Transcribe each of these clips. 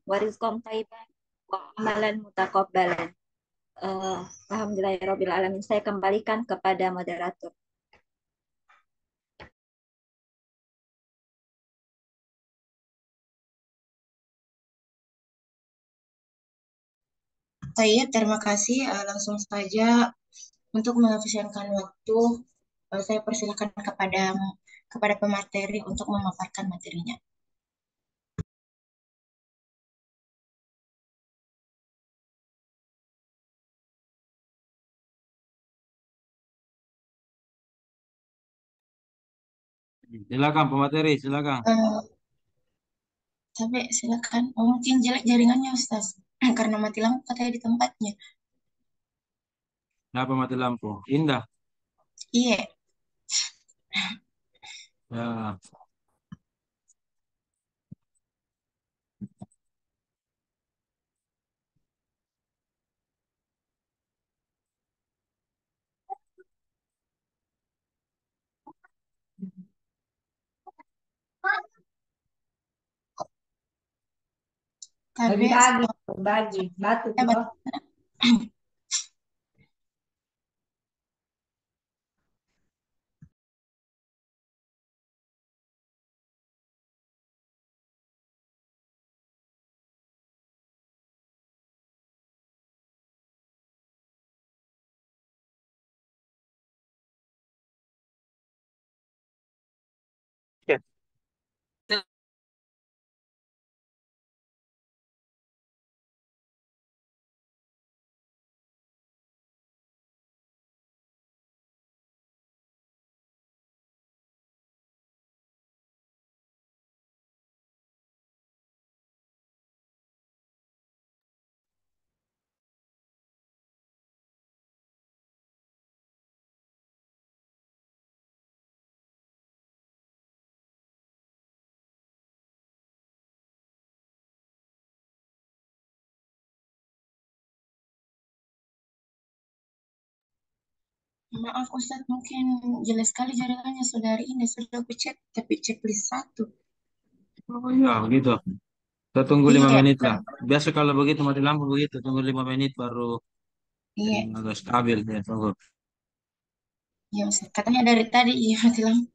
warizqan thayyiban wa amalan mutaqabbalan. Alhamdulillahirabbil alamin. Saya kembalikan kepada moderator. Baik, terima kasih. Langsung saja untuk mengefisienkan waktu, saya persilakan kepada pemateri untuk memaparkan materinya. Silakan pemateri, silakan. Eh, Tapi silakan. Oh, mungkin jelek jaringannya, Ustaz. Karena mati lampu katanya di tempatnya. Kenapa mati lampu? Indah. Iya. Ya, Tapi Bagi-bagi, bagi batu eh, bro. maaf Ustaz, mungkin jelas sekali jaringannya saudari ini. Sudah aku cek, tapi checklist satu. oh iya begitu. Kita tunggu lima Iya, menit lah. Biasa kalau begitu mati lampu begitu, tunggu 5 menit baru iya, agak stabil ya. Tunggu. iya Ustaz. Katanya dari tadi, iya mati lampu.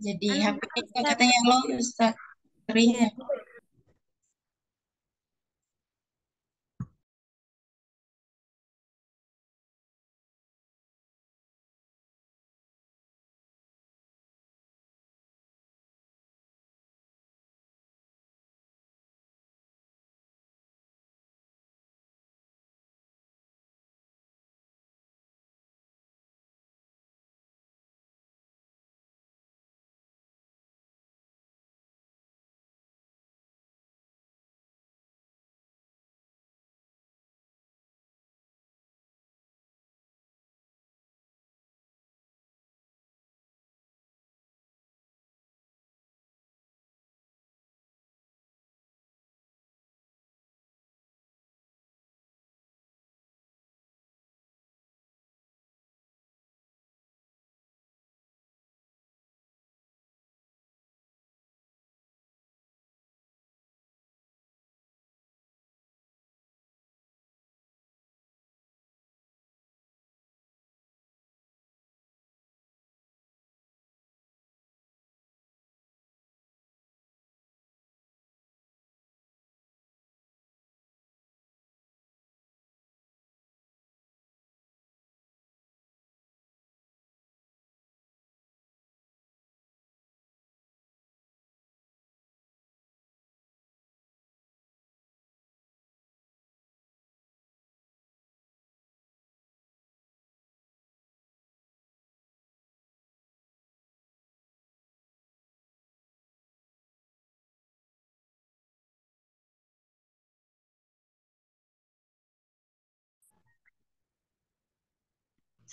Jadi Anu, HP-nya juga Ustaz. katanya low, Ustaz. Iya. Ringnya.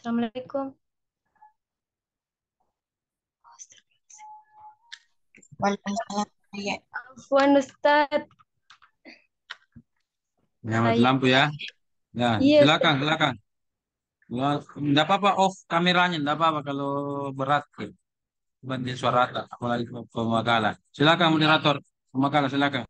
Assalamualaikum. Waalaikumsalam. Iya. Afwan Ustaz. Ya mati Saya lampu ya. Ya, iya silakan, Ustaz. silakan. Ya, enggak apa-apa off kameranya, enggak apa-apa kalau berat gitu. Banting suara apalagi pemakalan. Silakan moderator, pemakalan silakan.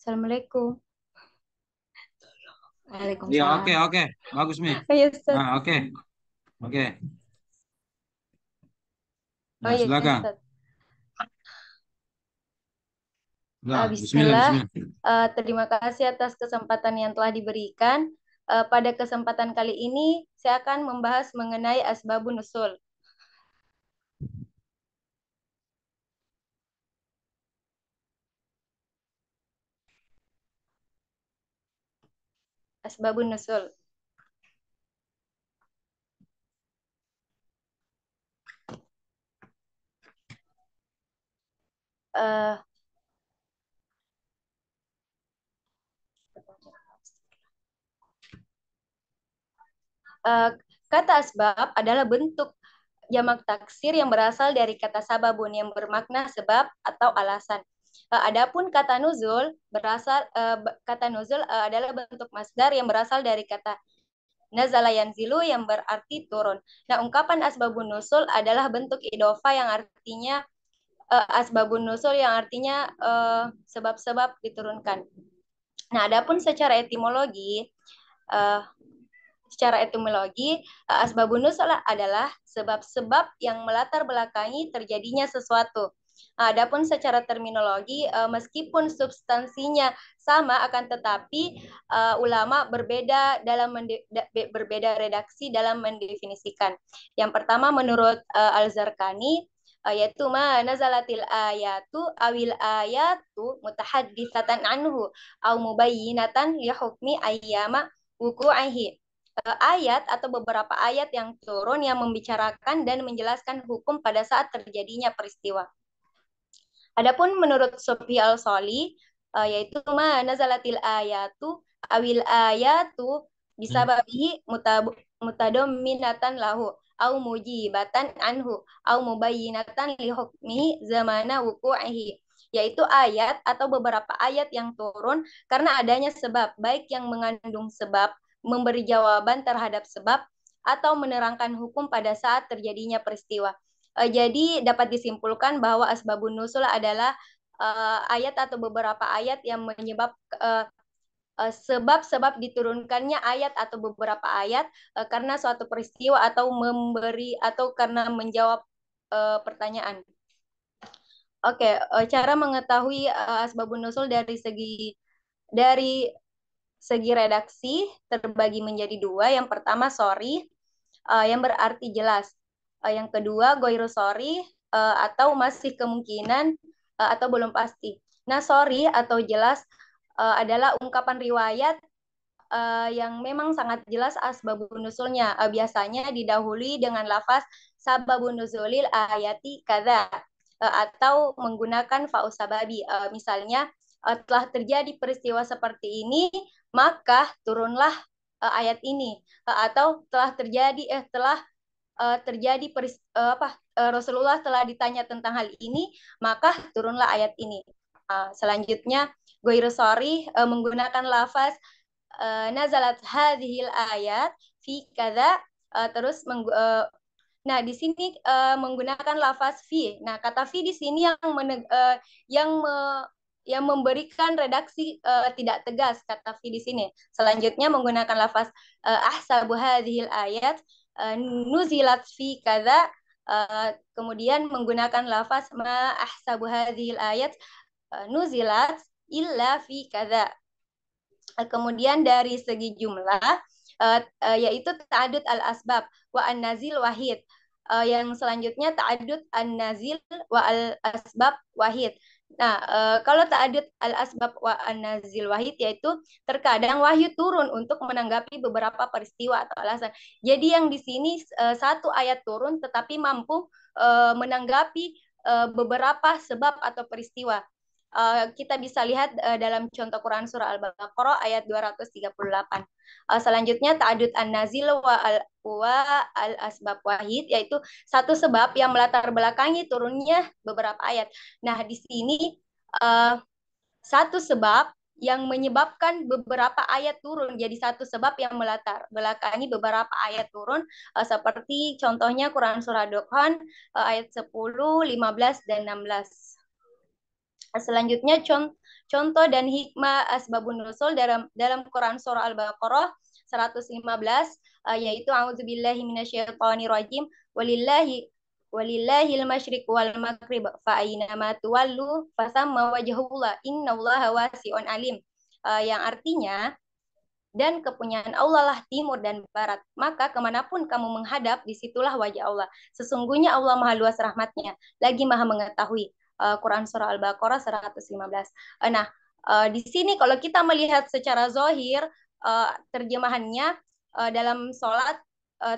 Assalamualaikum. Ya, Waalaikumsalam. oke. Bagus, Mi. Oh iya, Ustaz. Nah, oke. Oh Nah, iya, silakan. Ustaz. Nah, bismillah, Bismillah. bismillah. Terima kasih atas kesempatan yang telah diberikan. Pada kesempatan kali ini, saya akan membahas mengenai asbabun nusul. Asbabun nusul. Eh, eh, Kata asbab adalah bentuk jamak taksir yang berasal dari kata sababun yang bermakna sebab atau alasan. Adapun kata nuzul adalah bentuk masdar yang berasal dari kata nazala yanzilu yang berarti turun. Nah, ungkapan asbabun nusul adalah bentuk idofa yang artinya asbabun nusul yang artinya sebab-sebab diturunkan. Nah, adapun uh, secara etimologi, asbabun nuzul adalah sebab-sebab yang melatar belakangi terjadinya sesuatu. Adapun secara terminologi, meskipun substansinya sama, akan tetapi ulama berbeda redaksi dalam mendefinisikan. Yang pertama menurut Al-Zarqani, yaitu ma nazalatil ayatu awil ayatu mutahadditsatan anhu au mubayyinatan li hukmi ayyama wuku'ihi. Ayat atau beberapa ayat yang turun yang membicarakan dan menjelaskan hukum pada saat terjadinya peristiwa. Adapun menurut Subhi al-Soli, yaitu ma nazalatil ayatu awil ayatu bisababihi mutadomminatan lahu au mujibatan anhu au mubayyinatan li hukmihi zamana wuku'ihi, yaitu ayat atau beberapa ayat yang turun karena adanya sebab, baik yang mengandung sebab, memberi jawaban terhadap sebab, atau menerangkan hukum pada saat terjadinya peristiwa. Jadi dapat disimpulkan bahwa asbabun nusul adalah ayat atau beberapa ayat yang menyebab sebab-sebab diturunkannya ayat atau beberapa ayat karena suatu peristiwa atau memberi atau karena menjawab pertanyaan. Oke, cara mengetahui asbabun nusul dari segi redaksi terbagi menjadi dua. Yang pertama sorry, yang berarti jelas. Yang kedua goiru sorry, atau masih kemungkinan atau belum pasti. Nah, sorry atau jelas adalah ungkapan riwayat yang memang sangat jelas asbabun nuzulnya. Biasanya didahului dengan lafaz sababun nuzulil ayati kada, atau menggunakan fa'u sababi. Misalnya telah terjadi peristiwa seperti ini, maka turunlah ayat ini. Atau terjadi Rasulullah telah ditanya tentang hal ini, maka turunlah ayat ini. Selanjutnya goiru sorry menggunakan lafaz nazalat hadhil ayat fi kada, terus nah di sini menggunakan lafaz fi. Nah, kata fi di sini yang memberikan redaksi tidak tegas, kata fi di sini. Selanjutnya menggunakan lafaz ahsabu hadhil ayat nuzilat fi kada, kemudian menggunakan lafaz ma ahsabu hadhil ayat nuzilat illa fi kada. Kemudian dari segi jumlah, yaitu ta'adud al-asbab wa an-nazil wahid. Yang selanjutnya ta'adud an-nazil wa al-asbab wahid. Nah, kalau ta'adud al-asbab wa an-nazil wahid, yaitu terkadang wahyu turun untuk menanggapi beberapa peristiwa atau alasan. Jadi yang di sini satu ayat turun tetapi mampu menanggapi beberapa sebab atau peristiwa. Kita bisa lihat dalam contoh Quran surah Al-Baqarah ayat 238. Selanjutnya ta'adud an-nazil wa al-asbab wahid, yaitu satu sebab yang melatar belakangi turunnya beberapa ayat. Nah, di sini satu sebab yang menyebabkan beberapa ayat turun, jadi satu sebab yang melatar belakangi beberapa ayat turun, seperti contohnya Quran surah Dukhan ayat 10, 15 dan 16. Selanjutnya contoh dan hikmah asbabun nusul dalam Quran surah Al-Baqarah 115, yaitu a'udzubillahi minasyaitonir rajim walillahil masyriq wal maghrib fa aynama tuwallu fasamma wajhullah innallaha wasi'un alim. Yang artinya, dan kepunyaan Allah lah timur dan barat. Maka kemanapun kamu menghadap, disitulah wajah Allah. Sesungguhnya Allah maha luas rahmatnya, lagi maha mengetahui. Quran Surah Al-Baqarah 115. Nah, di sini kalau kita melihat secara zohir, terjemahannya dalam sholat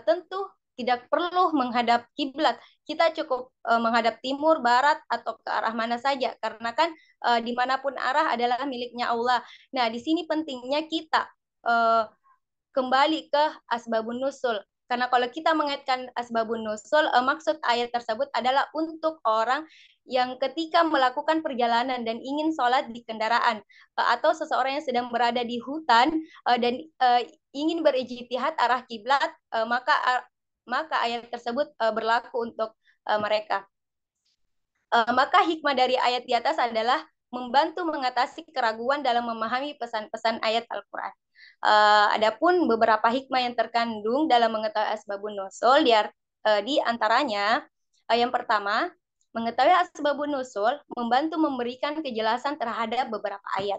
tentu tidak perlu menghadap kiblat. Kita cukup menghadap timur, barat, atau ke arah mana saja. Karena kan dimanapun arah adalah miliknya Allah. Nah, di sini pentingnya kita uh, kembali ke asbabun nusul. Karena kalau kita mengaitkan asbabun nusul, maksud ayat tersebut adalah untuk orang yang ketika melakukan perjalanan dan ingin sholat di kendaraan, atau seseorang yang sedang berada di hutan dan ingin berijtihad arah kiblat, maka ayat tersebut berlaku untuk mereka. Maka hikmah dari ayat di atas adalah membantu mengatasi keraguan dalam memahami pesan-pesan ayat Al-Quran. Adapun beberapa hikmah yang terkandung dalam mengetahui asbabun nusul di antaranya, yang pertama, mengetahui asbabun nusul membantu memberikan kejelasan terhadap beberapa ayat.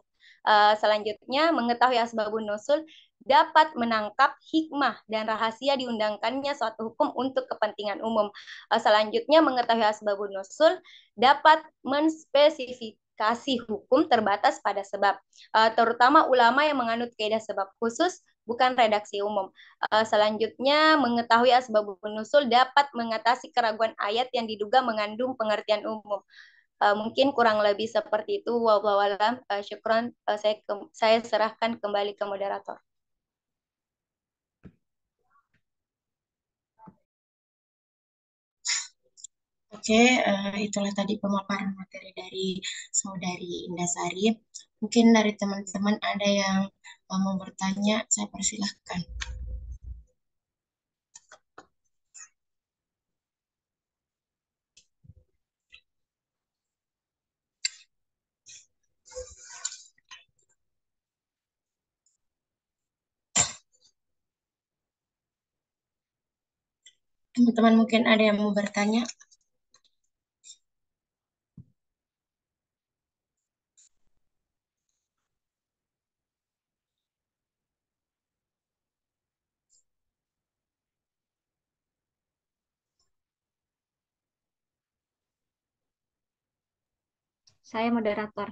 Selanjutnya, mengetahui asbabun nusul dapat menangkap hikmah dan rahasia diundangkannya suatu hukum untuk kepentingan umum. Selanjutnya, mengetahui asbabun nusul dapat menspesifikasi hukum terbatas pada sebab, terutama ulama yang menganut kaidah sebab khusus, bukan redaksi umum. Selanjutnya, mengetahui asbabun nusul dapat mengatasi keraguan ayat yang diduga mengandung pengertian umum. Mungkin kurang lebih seperti itu. Wallahu a'lam. Syukron. Saya serahkan kembali ke moderator. Oke, itulah tadi pemaparan materi dari Saudari Indasari. Mungkin dari teman-teman ada yang mau bertanya, saya persilahkan. Teman-teman mungkin ada yang mau bertanya. Saya moderator.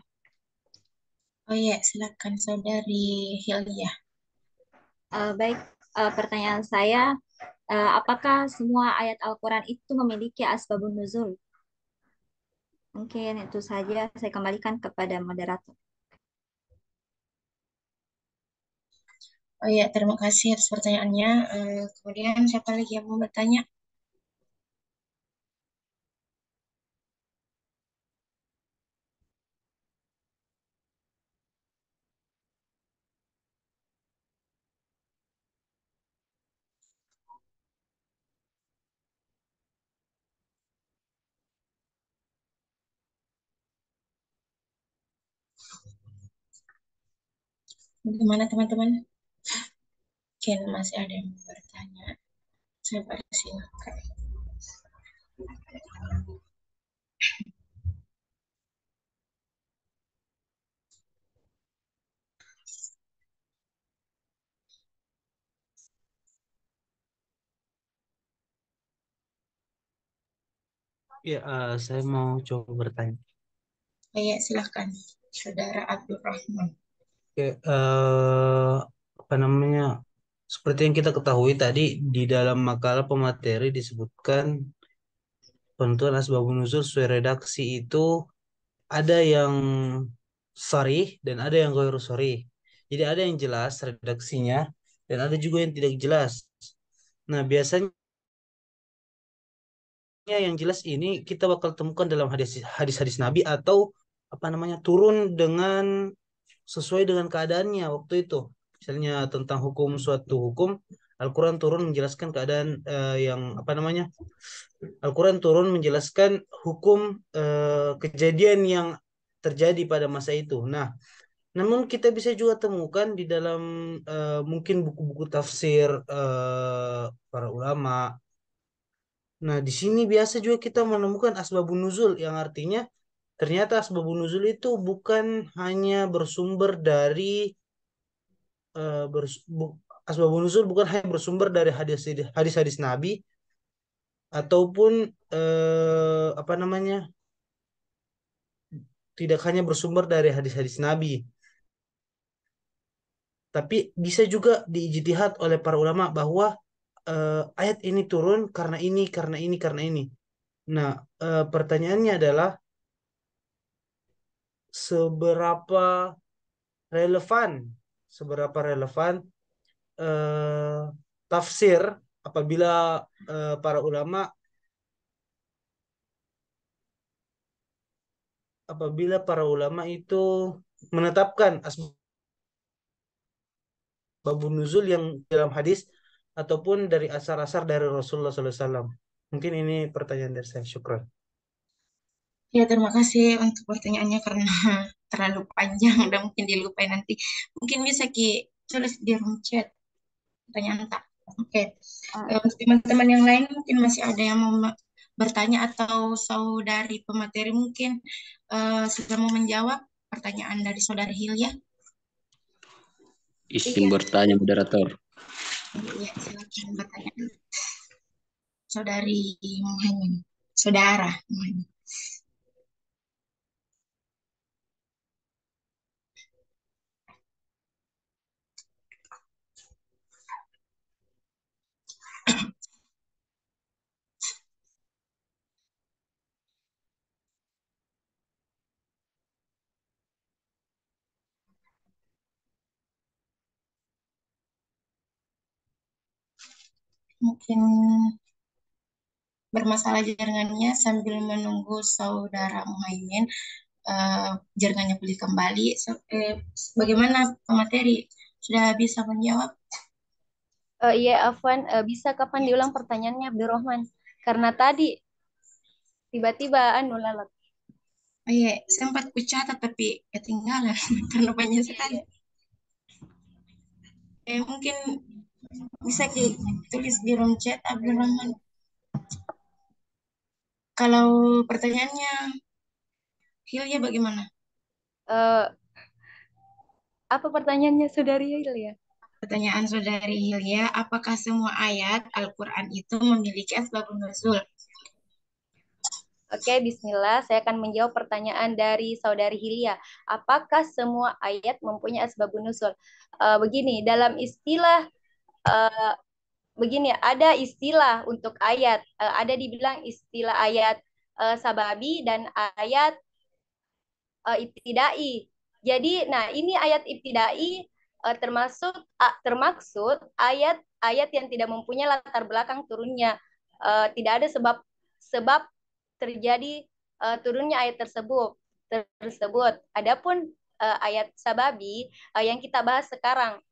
Oh iya, silakan Saudari Hilya. Baik, pertanyaan saya, apakah semua ayat Al-Quran itu memiliki asbabun nuzul? Mungkin itu saja, saya kembalikan kepada moderator. Oh iya, terima kasih atas pertanyaannya. Kemudian siapa lagi yang mau bertanya? Bagaimana teman-teman? Mungkin masih ada yang mau bertanya. Saya persilahkan. Ya, saya mau coba bertanya. Oh iya, silahkan. Saudara Abdul Rahman. Oke, apa namanya? Seperti yang kita ketahui tadi di dalam makalah pemateri disebutkan penentuan asbabun nuzul sesuai redaksi itu ada yang sharih dan ada yang ghairu sharih. Jadi ada yang jelas redaksinya dan ada juga yang tidak jelas. Nah, biasanya yang jelas ini kita bakal temukan dalam hadis-hadis Nabi atau apa namanya turun dengan sesuai dengan keadaannya waktu itu. Misalnya tentang hukum suatu hukum, Al-Quran turun menjelaskan keadaan yang apa namanya? Al-Quran turun menjelaskan hukum kejadian yang terjadi pada masa itu. Nah, namun kita bisa juga temukan di dalam mungkin buku-buku tafsir para ulama. Nah, di sini biasa juga kita menemukan asbabun nuzul yang artinya ternyata asbabun nuzul itu bukan hanya bersumber dari eh, bers- bu- asbabun nuzul bukan hanya bersumber dari hadis-hadis Nabi ataupun apa namanya? Tidak hanya bersumber dari hadis-hadis Nabi, tapi bisa juga diijtihad oleh para ulama bahwa ayat ini turun karena ini, karena ini, karena ini. Nah, pertanyaannya adalah seberapa relevan, seberapa relevan eh, tafsir apabila para ulama itu menetapkan asbabun nuzul yang dalam hadis ataupun dari asar-asar dari Rasulullah SAW. Mungkin ini pertanyaan dari saya. Syukran. Ya, terima kasih untuk pertanyaannya karena terlalu panjang dan mungkin dilupai nanti. Mungkin bisa Ki tulis di room chat pertanyaan tak. Oke. Untuk teman-teman yang lain mungkin masih ada yang mau bertanya atau saudari pemateri mungkin sudah mau menjawab pertanyaan dari saudara Hilya. Izin bertanya moderator. Ya, silakan bertanya. Saudari Muhammad. Saudara Muhammad. Mungkin bermasalah jaringannya sambil menunggu saudara Muhaimin jaringannya pulih kembali. Bagaimana pemateri? Sudah bisa menjawab? Iya, Afwan, bisa kapan diulang pertanyaannya, Abdurrahman? Karena tadi tiba-tiba anu lalat. Oh iya, sempat kucatat tapi ketinggalan karena banyak sekali. Mungkin bisa tulis di room chat Abdurrahman. Kalau pertanyaannya Hilya bagaimana? Eh, apa pertanyaannya, Saudari Hilya? Pertanyaan saudari Hilya, apakah semua ayat Al-Quran itu memiliki asbabun nuzul? Oke, Bismillah. Saya akan menjawab pertanyaan dari Saudari Hilya. Apakah semua ayat mempunyai asbabun nuzul? Begini, dalam istilah eh, begini, ada istilah untuk ayat. Ada dibilang istilah ayat sababi dan ayat ibtidai. Jadi, nah ini ayat ibtidai termaksud ayat-ayat yang tidak mempunyai latar belakang turunnya. Tidak ada sebab terjadi turunnya ayat tersebut. Adapun ayat sababi yang kita bahas sekarang,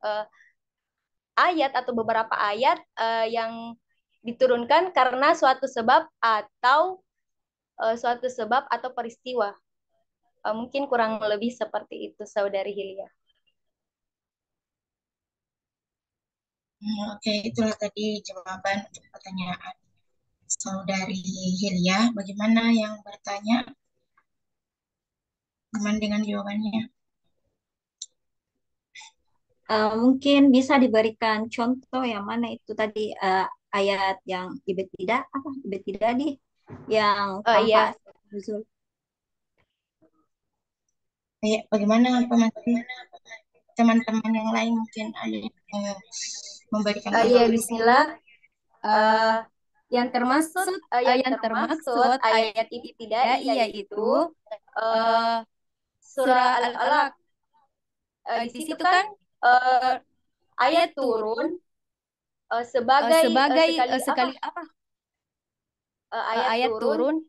ayat atau beberapa ayat yang diturunkan karena suatu sebab atau peristiwa. Mungkin kurang lebih seperti itu, Saudari Hilya. Oke, itulah tadi jawaban untuk pertanyaan saudari Hilya. Bagaimana yang bertanya? Gimana dengan jawabannya? Mungkin bisa diberikan contoh yang mana itu tadi ayat yang tidak di yang tanpa Iya, nuzul. Bagaimana teman-teman yang lain mungkin ada yang memberikan iya, informasi? Bismillah. Uh, yang termaksud ayat ibtidai yaitu uh, surah Al-Alaq. Di situ kan ayat turun sebagai sekali apa? Ayat turun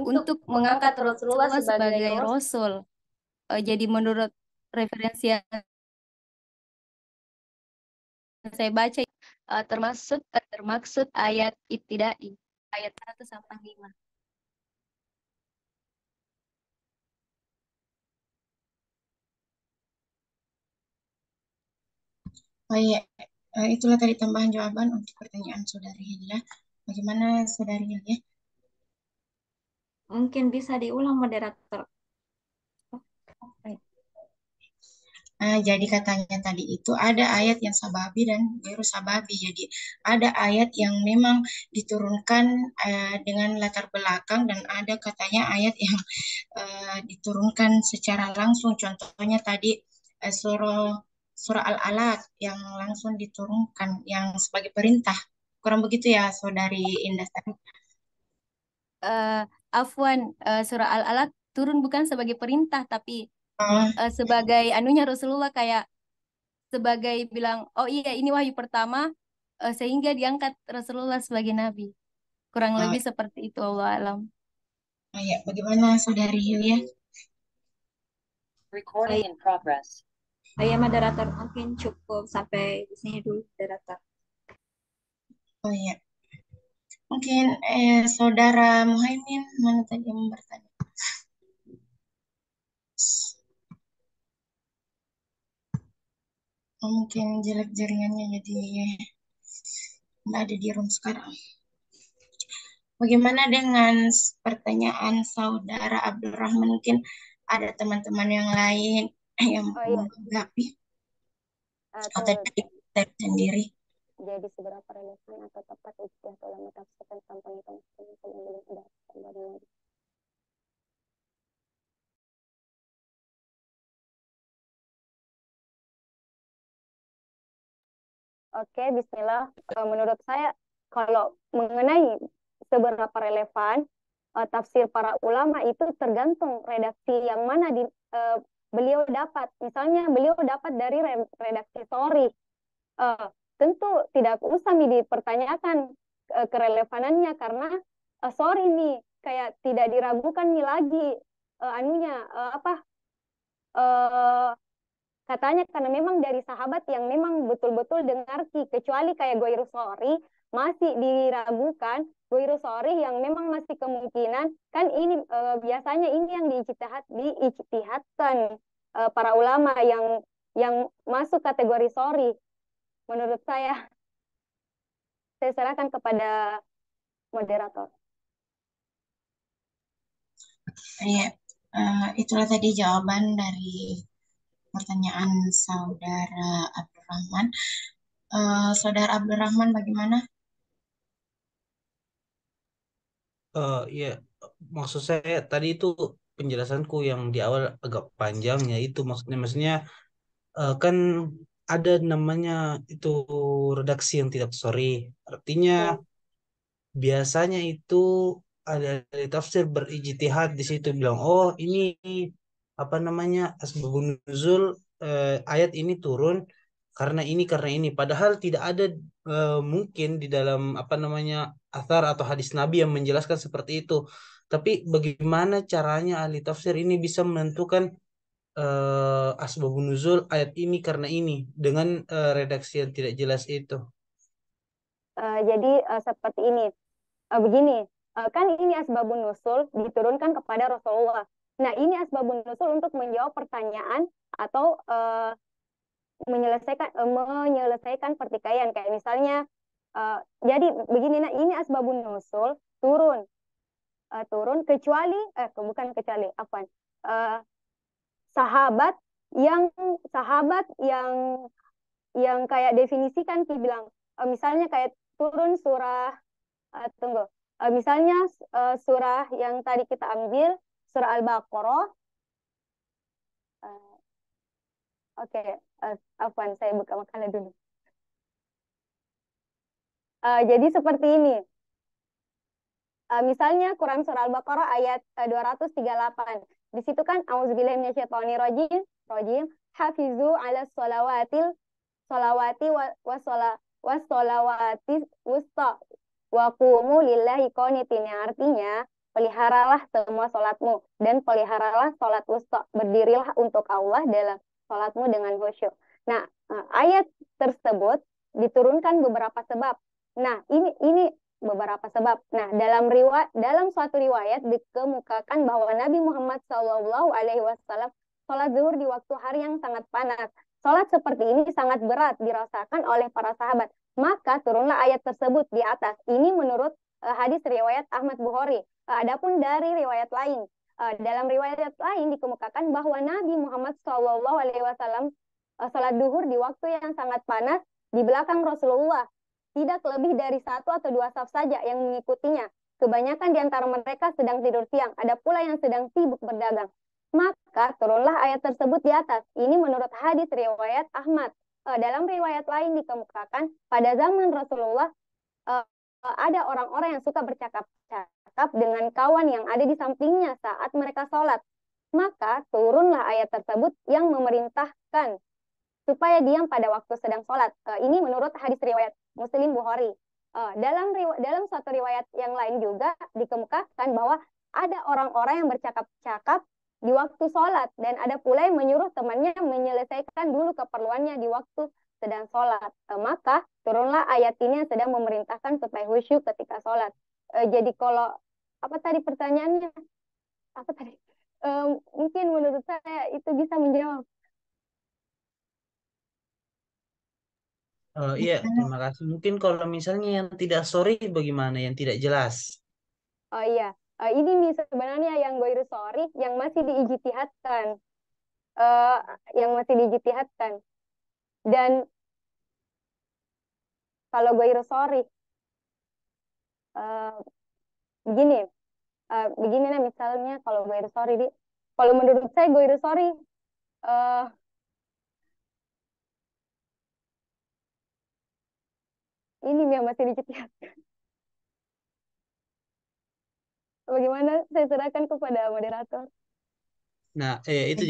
untuk mengangkat Rasulullah sebagai Rasul. Jadi menurut referensi yang saya baca termaksud ayat ibtidai, ayat 1 sampai 5. Oh iya, itulah tadi tambahan jawaban untuk pertanyaan Saudari Hilya. Bagaimana Saudari Hilya? Mungkin bisa diulang moderator. Jadi katanya tadi itu ada ayat yang sababi dan gairu sababi. Jadi ada ayat yang memang diturunkan dengan latar belakang dan ada katanya ayat yang diturunkan secara langsung. Contohnya tadi surah surah Al-Alaq yang langsung diturunkan yang sebagai perintah. Kurang begitu ya, Saudari Indah? Eh, Afwan, surah Al-Alaq turun bukan sebagai perintah, tapi Oh, sebagai anunya Rasulullah kayak sebagai bilang, oh iya ini wahyu pertama, sehingga diangkat Rasulullah sebagai nabi. Kurang oh, lebih seperti itu, Allah alam. oh ya, bagaimana Saudari Hilya? Recording in progress. Ya moderator, mungkin cukup sampai di sini dulu moderator. Oh ya, mungkin Saudara Muhaimin mana tadi yang bertanya? Oh, mungkin jelek jaringannya jadi nggak ada di room sekarang. Bagaimana dengan pertanyaan Saudara Abdurrahman? Mungkin ada teman-teman yang lain yang Oh iya, menanggapi atau tunggu. dari sendiri. Jadi seberapa relevan atau tepat istilah ulama tafsir tentang penghitungan yang belum ada tambahan. Oke, Bismillah. Menurut saya, kalau mengenai seberapa relevan tafsir para ulama itu tergantung redaksi yang mana beliau dapat. Misalnya beliau dapat dari redaksi Sorry. Eh, Tentu tidak usah dipertanyakan kerelevanannya karena Sorry nih kayak tidak diragukan nih lagi anunya apa eh, katanya karena memang dari sahabat yang memang betul-betul dengarki kecuali kayak Goiru Sori masih diragukan Goiru Sori yang memang masih kemungkinan kan ini biasanya ini yang diijtihadkan para ulama yang masuk kategori Sori menurut saya serahkan kepada moderator. Ya, itulah tadi jawaban dari pertanyaan Saudara Abdurrahman. Saudara Abdurrahman bagaimana? Ya, maksud saya tadi itu penjelasanku yang di awal agak panjang ya itu maksudnya kan ada namanya itu redaksi yang tidak sorry. Artinya Ya. biasanya itu ada ahli tafsir berijtihad di situ bilang oh ini apa namanya asbabun nuzul ayat ini turun karena ini padahal tidak ada mungkin di dalam apa namanya athar atau hadis Nabi yang menjelaskan seperti itu. Tapi bagaimana caranya ahli tafsir ini bisa menentukan asbabun nuzul ayat ini karena ini dengan redaksi yang tidak jelas itu? Jadi seperti ini. Begini, kan ini asbabun nusul diturunkan kepada Rasulullah. Nah, ini asbabun nusul untuk menjawab pertanyaan atau menyelesaikan pertikaian kayak misalnya jadi begini nah ini asbabun nusul turun kecuali bukan kecuali apa sahabat sahabat yang kayak definisikan bilang misalnya kayak turun surah tunggu. Misalnya surah yang tadi kita ambil, surah Al-Baqarah. Uh, Oke, Afwan, saya buka makalah dulu. Jadi seperti ini. Misalnya Quran surah Al-Baqarah ayat 238. Di situ kan auzubillahi minasyaitonirrajim, rajim, hafizu ala sholawati wa sholawati wusta wa qumu lillahi qanitin, yang artinya peliharalah semua sholatmu dan peliharalah sholat wusta, berdirilah untuk Allah dalam sholatmu dengan khusyuk. Nah, ayat tersebut diturunkan beberapa sebab. Nah, ini beberapa sebab. Nah, dalam suatu riwayat dikemukakan bahwa Nabi Muhammad SAW sholat zuhur di waktu hari yang sangat panas Sholat seperti ini sangat berat dirasakan oleh para sahabat. Maka turunlah ayat tersebut di atas. Ini menurut hadis riwayat Ahmad Bukhari. Adapun dari riwayat lain, dalam riwayat lain dikemukakan bahwa Nabi Muhammad SAW sholat duhur di waktu yang sangat panas di belakang Rasulullah. Tidak lebih dari 1 atau 2 saf saja yang mengikutinya. Kebanyakan di antara mereka sedang tidur siang. Ada pula yang sedang sibuk berdagang. Maka turunlah ayat tersebut di atas. Ini menurut hadis riwayat Ahmad. Dalam riwayat lain dikemukakan pada zaman Rasulullah ada orang-orang yang suka bercakap-cakap dengan kawan yang ada di sampingnya saat mereka sholat. Maka turunlah ayat tersebut yang memerintahkan supaya diam pada waktu sedang sholat. Ini menurut hadis riwayat Muslim Bukhari. Dalam suatu riwayat yang lain juga dikemukakan bahwa ada orang-orang yang bercakap-cakap di waktu sholat dan ada pula yang menyuruh temannya menyelesaikan dulu keperluannya di waktu sedang sholat. Maka turunlah ayat ini yang sedang memerintahkan supaya khusyuk ketika sholat. Jadi kalau apa tadi pertanyaannya? Apa tadi? Mungkin menurut saya itu bisa menjawab. Iya, terima kasih. Mungkin kalau misalnya yang tidak sorry bagaimana, yang tidak jelas? Oh iya, ini nih sebenarnya yang gue sorry yang masih diijtihadkan, eh yang masih diijtihadkan. Dan kalau gue sorry, eh begini, begini nah misalnya kalau gue sorry di, kalau menurut saya gue sorry, eh ini yang masih diijtihadkan. Bagaimana saya serahkan kepada moderator. Nah, itu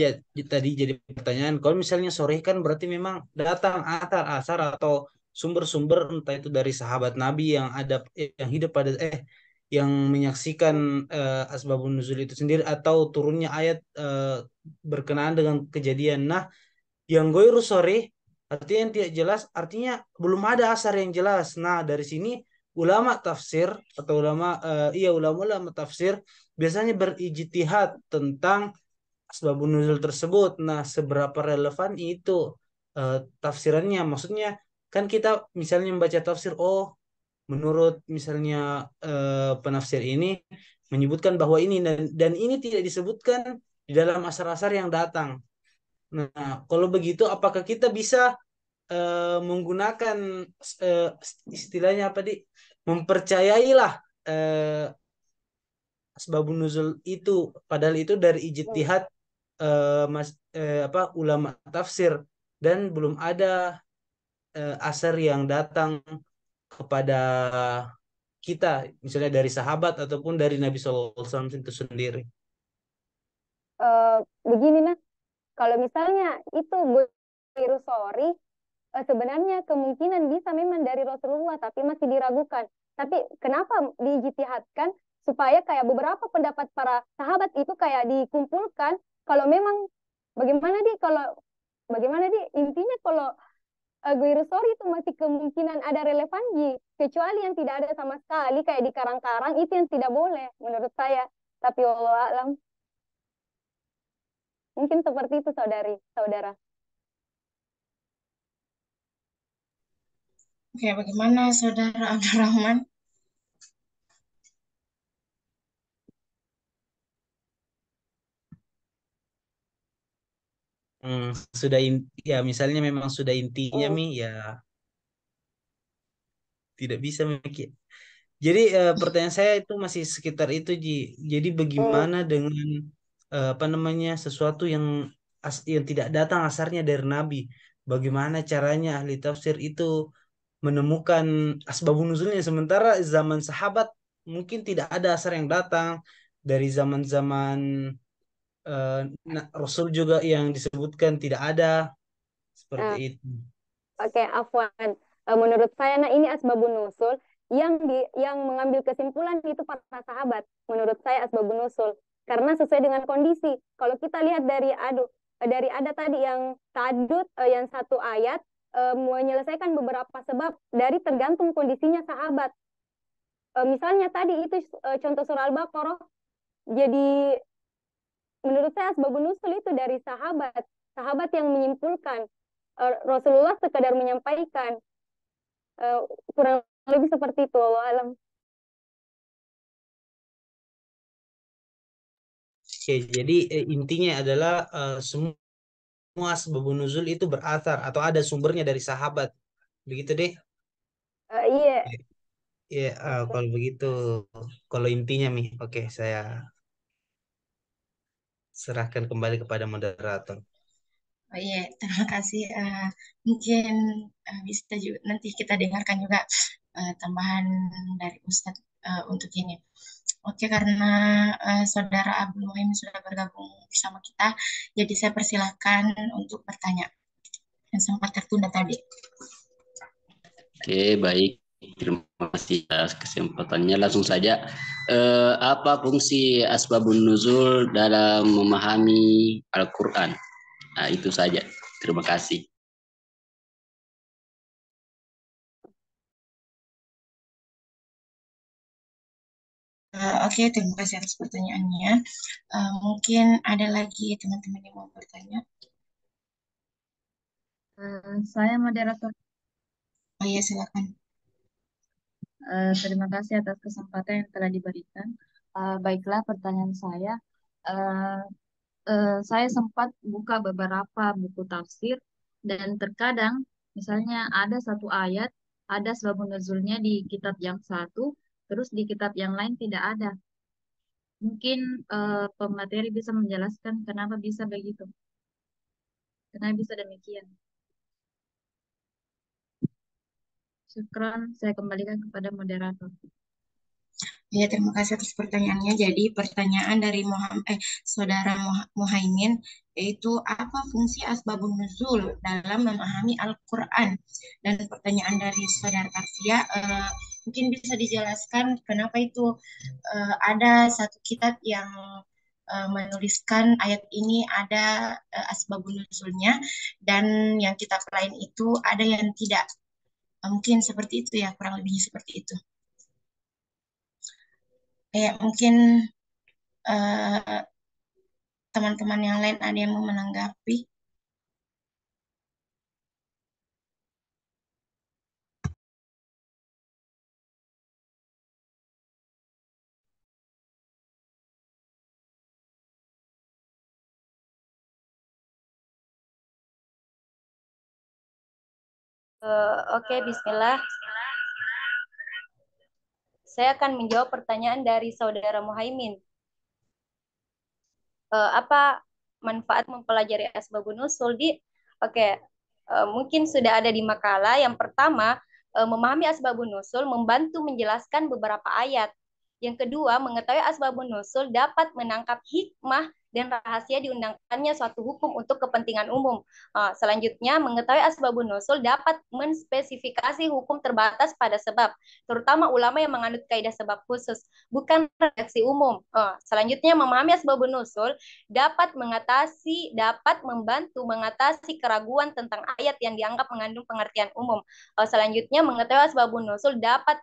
tadi jadi pertanyaan. Kalau misalnya sore kan berarti memang datang asar atau sumber-sumber entah itu dari sahabat Nabi yang ada yang hidup pada yang menyaksikan asbabun nuzul itu sendiri atau turunnya ayat berkenaan dengan kejadian. Nah, yang goiru sore artinya yang tidak jelas artinya belum ada asar yang jelas. Nah, dari sini ulama tafsir atau ulama-ulama tafsir biasanya berijtihad tentang asbabun nuzul tersebut. Nah, seberapa relevan itu tafsirannya? Maksudnya kan kita misalnya membaca tafsir, oh menurut misalnya penafsir ini menyebutkan bahwa ini dan ini tidak disebutkan di dalam asar-asar yang datang. Nah, kalau begitu apakah kita bisa menggunakan eh, istilahnya apa di mempercayailah eh, asbabun nuzul itu padahal itu dari ijtihad ulama tafsir dan belum ada asar yang datang kepada kita misalnya dari sahabat ataupun dari Nabi SAW itu sendiri. Begini nah, kalau misalnya itu gue sorry, sebenarnya kemungkinan bisa memang dari Rasulullah tapi masih diragukan. Tapi kenapa diijtihadkan supaya kayak beberapa pendapat para sahabat itu kayak dikumpulkan. Kalau memang bagaimana di intinya kalau Guiru Sorry itu masih kemungkinan ada relevansi, kecuali yang tidak ada sama sekali kayak di karang-karang itu yang tidak boleh menurut saya. Tapi Allah alam mungkin seperti itu saudara. Oke, bagaimana Saudara Abdurrahman? Sudah ya misalnya memang sudah intinya Hmm. mi ya tidak bisa mikir. Jadi pertanyaan saya itu masih sekitar itu Ji. Jadi Hmm. bagaimana dengan apa namanya sesuatu yang yang tidak datang asarnya dari Nabi? Bagaimana caranya ahli tafsir itu menemukan asbabun nuzulnya sementara zaman sahabat mungkin tidak ada asar yang datang dari zaman-zaman Rasul juga yang disebutkan tidak ada seperti Nah, itu. oke, Afwan. Menurut saya, nah ini asbabun nusul yang mengambil kesimpulan itu para sahabat. Menurut saya asbabun nusul karena sesuai dengan kondisi. Kalau kita lihat dari ada tadi yang tadut yang satu ayat menyelesaikan beberapa sebab dari tergantung kondisinya sahabat. Misalnya tadi itu contoh surah Al-Baqarah. Jadi menurut saya asbabun nusul itu dari sahabat yang menyimpulkan. Rasulullah sekadar menyampaikan. Eh, Kurang lebih seperti itu, Allah alam. Oke, jadi intinya adalah semua asbabun nuzul itu berasal atau ada sumbernya dari sahabat. Begitu deh. Iya. Ya, kalau begitu, kalau intinya Mi, oke, saya serahkan kembali kepada moderator. Oh iya, terima kasih. Mungkin bisa juga nanti kita dengarkan juga tambahan dari Ustadz untuk ini. Oke, karena Saudara Abdul Muhaimin sudah bergabung bersama kita, jadi saya persilahkan untuk bertanya yang sempat tertunda tadi. Oke, baik. Terima kasih atas kesempatannya. Langsung saja, apa fungsi asbabun nuzul dalam memahami Al-Quran? Nah, itu saja. Terima kasih. Oke, terima kasih atas pertanyaannya. Mungkin ada lagi teman-teman yang mau bertanya. Saya moderator. Oh iya, silakan. Terima kasih atas kesempatan yang telah diberikan. Baiklah, pertanyaan saya. Eh, saya sempat buka beberapa buku tafsir dan terkadang misalnya ada satu ayat, ada sebab nuzulnya di kitab yang satu, terus di kitab yang lain tidak ada. Mungkin pemateri bisa menjelaskan kenapa bisa begitu. Kenapa bisa demikian? Syukran, saya kembalikan kepada moderator. Ya, terima kasih atas pertanyaannya. Jadi, pertanyaan dari Saudara Muhaimin, yaitu apa fungsi asbabun nuzul dalam memahami Al-Quran? Dan pertanyaan dari Saudara Tarsia, mungkin bisa dijelaskan kenapa itu ada satu kitab yang menuliskan ayat ini ada asbabun nuzulnya, dan yang kitab lain itu ada yang tidak. Mungkin seperti itu ya, kurang lebihnya seperti itu. Mungkin teman-teman yang lain ada yang mau menanggapi? Oke, Bismillah. Saya akan menjawab pertanyaan dari Saudara Muhaimin. Apa manfaat mempelajari asbabun nusul di Oke, mungkin sudah ada di makalah. Yang pertama, memahami asbabun nusul membantu menjelaskan beberapa ayat. Yang kedua, mengetahui asbabun nusul dapat menangkap hikmah dan rahasia diundangkannya suatu hukum untuk kepentingan umum. Selanjutnya, mengetahui asbabun nusul dapat menspesifikasi hukum terbatas pada sebab, terutama ulama yang menganut kaidah sebab khusus, bukan redaksi umum. Selanjutnya, memahami asbabun nusul dapat membantu mengatasi keraguan tentang ayat yang dianggap mengandung pengertian umum. Selanjutnya, mengetahui asbabun nusul dapat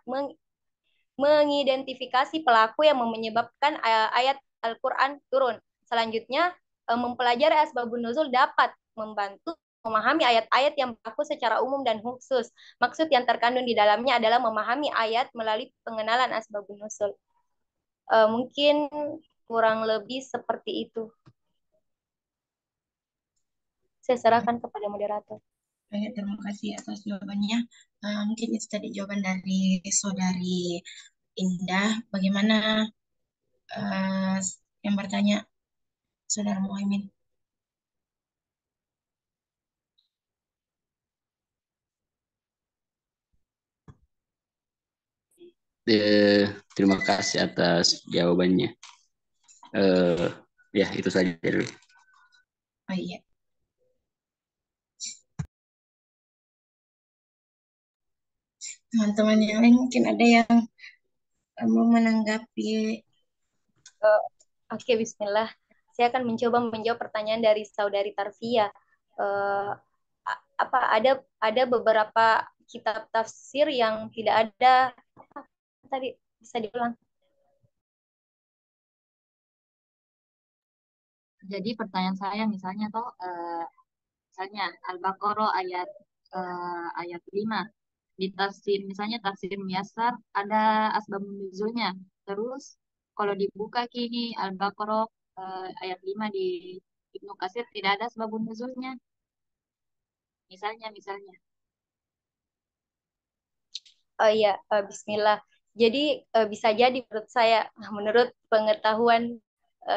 mengidentifikasi pelaku yang menyebabkan ayat Al-Quran turun. Selanjutnya, mempelajari asbabun nuzul dapat membantu memahami ayat-ayat yang berlaku secara umum dan khusus. Maksud yang terkandung di dalamnya adalah memahami ayat melalui pengenalan asbabun nuzul. Mungkin kurang lebih seperti itu. Saya serahkan kepada moderator. Baik, terima kasih atas jawabannya. Mungkin itu tadi jawaban dari Saudari Indah. Bagaimana yang bertanya, Saudara Muhaimin? Terima kasih atas jawabannya. Ya, itu saja dulu. Oh iya. Teman-teman yang lain mungkin ada yang mau menanggapi. Oke, Bismillah. Saya akan mencoba menjawab pertanyaan dari Saudari Tarfia. Apa ada beberapa kitab tafsir yang tidak ada tadi, bisa diulang? Jadi pertanyaan saya misalnya misalnya Al-Baqarah ayat 5. Di tafsir, misalnya tafsir Miyasar ada asbabun nuzulnya. Terus kalau dibuka kini Al-Baqarah ayat 5 di Ibnu Katsir tidak ada asbabun nuzulnya. Misalnya. Oh iya, Bismillah. Jadi bisa jadi menurut saya, menurut pengetahuan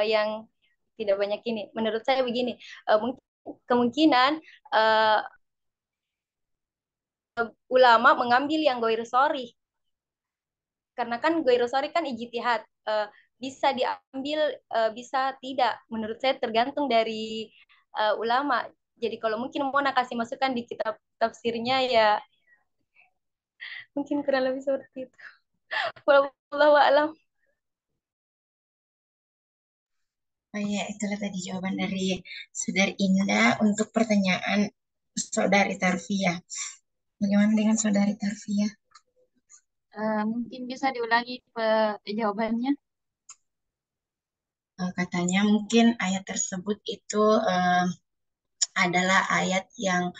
yang tidak banyak ini, menurut saya begini, mungkin kemungkinan eh, ulama mengambil yang goir sorry, karena kan goir sorry kan ijtihad, bisa diambil, bisa tidak. Menurut saya tergantung dari ulama. Jadi kalau mungkin mau kasih masukan di kitab tafsirnya ya mungkin kurang lebih seperti itu. Wallahu a'lam. Oh iya, itulah tadi jawaban dari Saudari Indah untuk pertanyaan Saudari Tarfia. Bagaimana dengan Saudari Tarfia? Mungkin bisa diulangi jawabannya. Katanya mungkin ayat tersebut itu adalah ayat yang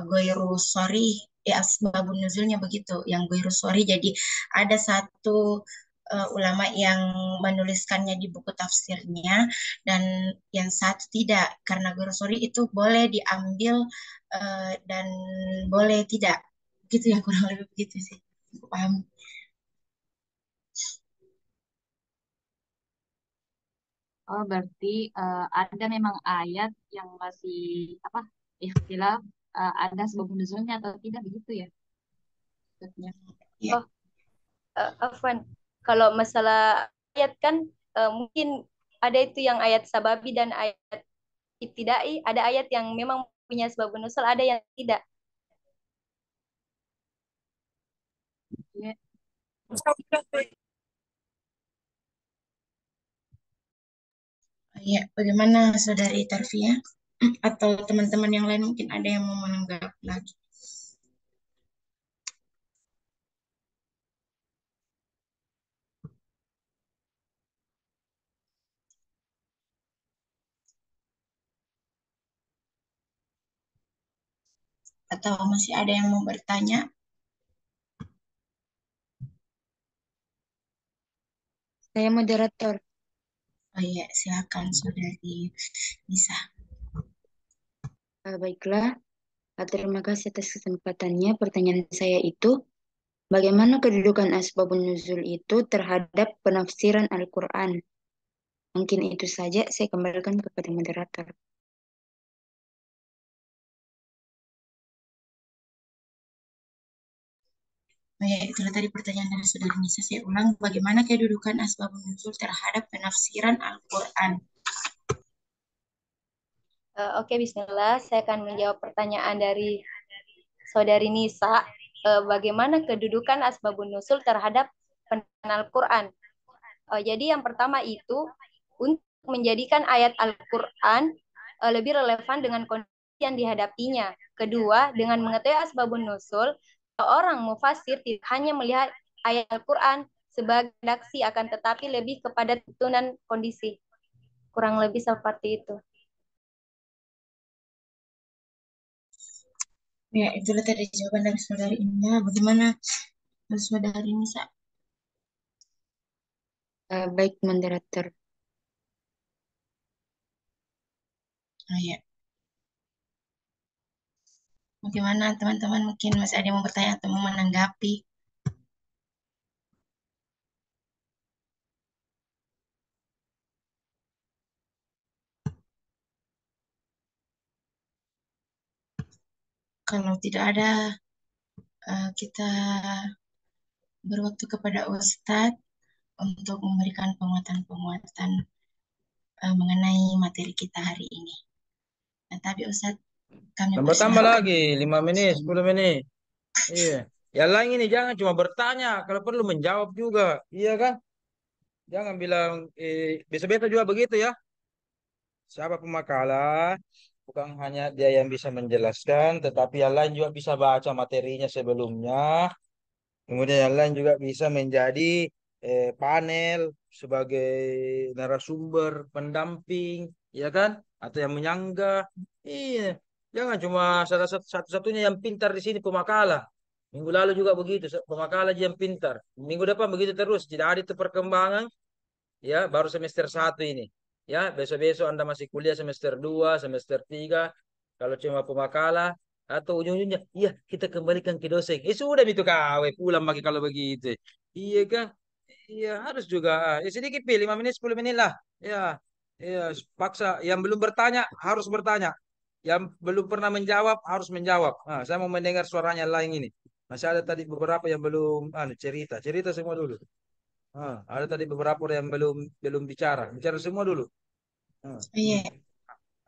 goiru sorry, ya asbabun nuzulnya begitu, yang goiru sorry. Jadi ada satu ulama yang menuliskannya di buku tafsirnya dan yang satu tidak, karena goiru sorry itu boleh diambil dan boleh tidak, gitu ya, kurang lebih begitu sih, aku paham. Oh, berarti ada memang ayat yang masih apa ikhtilaf, ada sebab nuzulnya atau tidak begitu ya maksudnya. Ya, Oh, Afwan. Kalau masalah ayat kan mungkin ada itu yang ayat sababi dan ayat ibtidai, ada ayat yang memang punya sebab nuzul, ada yang tidak. Ya. ya, bagaimana Saudari Tarfia? Atau teman-teman yang lain mungkin ada yang mau menanggapi lagi? Atau masih ada yang mau bertanya? Saya moderator. Oh iya, silakan Saudari Nisa. Baiklah, terima kasih atas kesempatannya. Pertanyaan saya itu, bagaimana kedudukan asbabun nuzul itu terhadap penafsiran Al-Quran? Mungkin itu saja, saya kembalikan kepada moderator. Oh ya, itulah tadi pertanyaan dari Saudari Nisa. Saya ulang, bagaimana kedudukan asbabun nuzul terhadap penafsiran Al-Quran? Oke, Bismillah. Saya akan menjawab pertanyaan dari Saudari Nisa. Bagaimana kedudukan asbabun nuzul terhadap penafsiran Al-Quran? Jadi yang pertama itu untuk menjadikan ayat Al-Quran lebih relevan dengan kondisi yang dihadapinya. Kedua, dengan mengetahui asbabun nuzul, seorang mufasir tidak hanya melihat ayat Al-Quran sebagai redaksi, akan tetapi lebih kepada tuntunan kondisi. Kurang lebih seperti itu. Ya, itulah tadi jawaban dari Saudari Indah. Bagaimana Saudari Nisa? Baik, moderator. Oh ya, bagaimana teman-teman, mungkin masih ada yang mau bertanya atau mau menanggapi? Kalau tidak ada, kita berwaktu kepada Ustadz untuk memberikan penguatan-penguatan mengenai materi kita hari ini. Nah, tapi Ustadz, kami Tambah-tambah persilahkan. lagi 5 menit, 10 menit. Iya. Yang lain ini jangan cuma bertanya, kalau perlu menjawab juga. Iya kan? Jangan bilang biasa-biasa juga begitu ya. Siapa pemakalah, bukan hanya dia yang bisa menjelaskan, tetapi yang lain juga bisa baca materinya sebelumnya. Kemudian yang lain juga bisa menjadi panel sebagai narasumber, pendamping, ya kan? Atau yang menyanggah. Iya. Jangan cuma salah satu-satunya yang pintar di sini pemakalah. Minggu lalu juga begitu, pemakalah aja yang pintar. Minggu depan begitu terus. Tidak ada itu perkembangan. Ya, baru semester 1 ini. Ya, besok-besok Anda masih kuliah semester 2, semester 3. Kalau cuma pemakalah, atau ujung-ujungnya, iya kita kembalikan ke dosen. Sudah itu kawe, pulang lagi kalau begitu. Iya kan? Iya, harus juga. Ya sedikit, 5 menit, 10 menit lah. Ya, ya, paksa. Yang belum bertanya, harus bertanya. Yang belum pernah menjawab, harus menjawab. Nah, saya mau mendengar suaranya lain ini. Masih ada tadi beberapa yang belum cerita. Cerita semua dulu. Ada tadi beberapa yang belum belum bicara. Bicara semua dulu. Ah, Iya.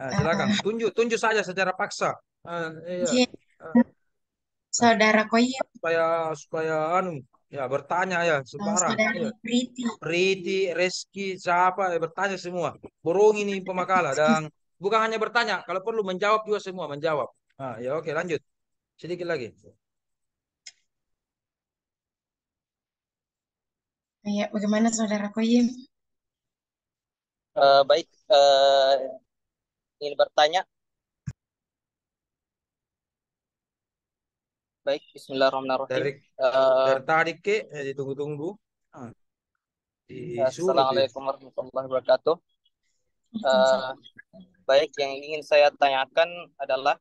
silakan. Eh, Tunjuk saja secara paksa. Iya. mungkin Ah, saudara Koyim, supaya supaya ya bertanya ya sembarang. saudari Iya. Priti. Priti, Reski, siapa bertanya semua. Borong ini pemakalah dan bukan hanya bertanya, kalau perlu menjawab juga semua menjawab. Ya oke lanjut. Sedikit lagi. Iya, bagaimana saudara Koyim? Baik, ingin bertanya. Baik, Bismillahirrahmanirrahim. Dari Eh, dari tadi ke ditunggu-tunggu. Disuruh tuh. Assalamualaikum warahmatullahi wabarakatuh. Eh, Baik, yang ingin saya tanyakan adalah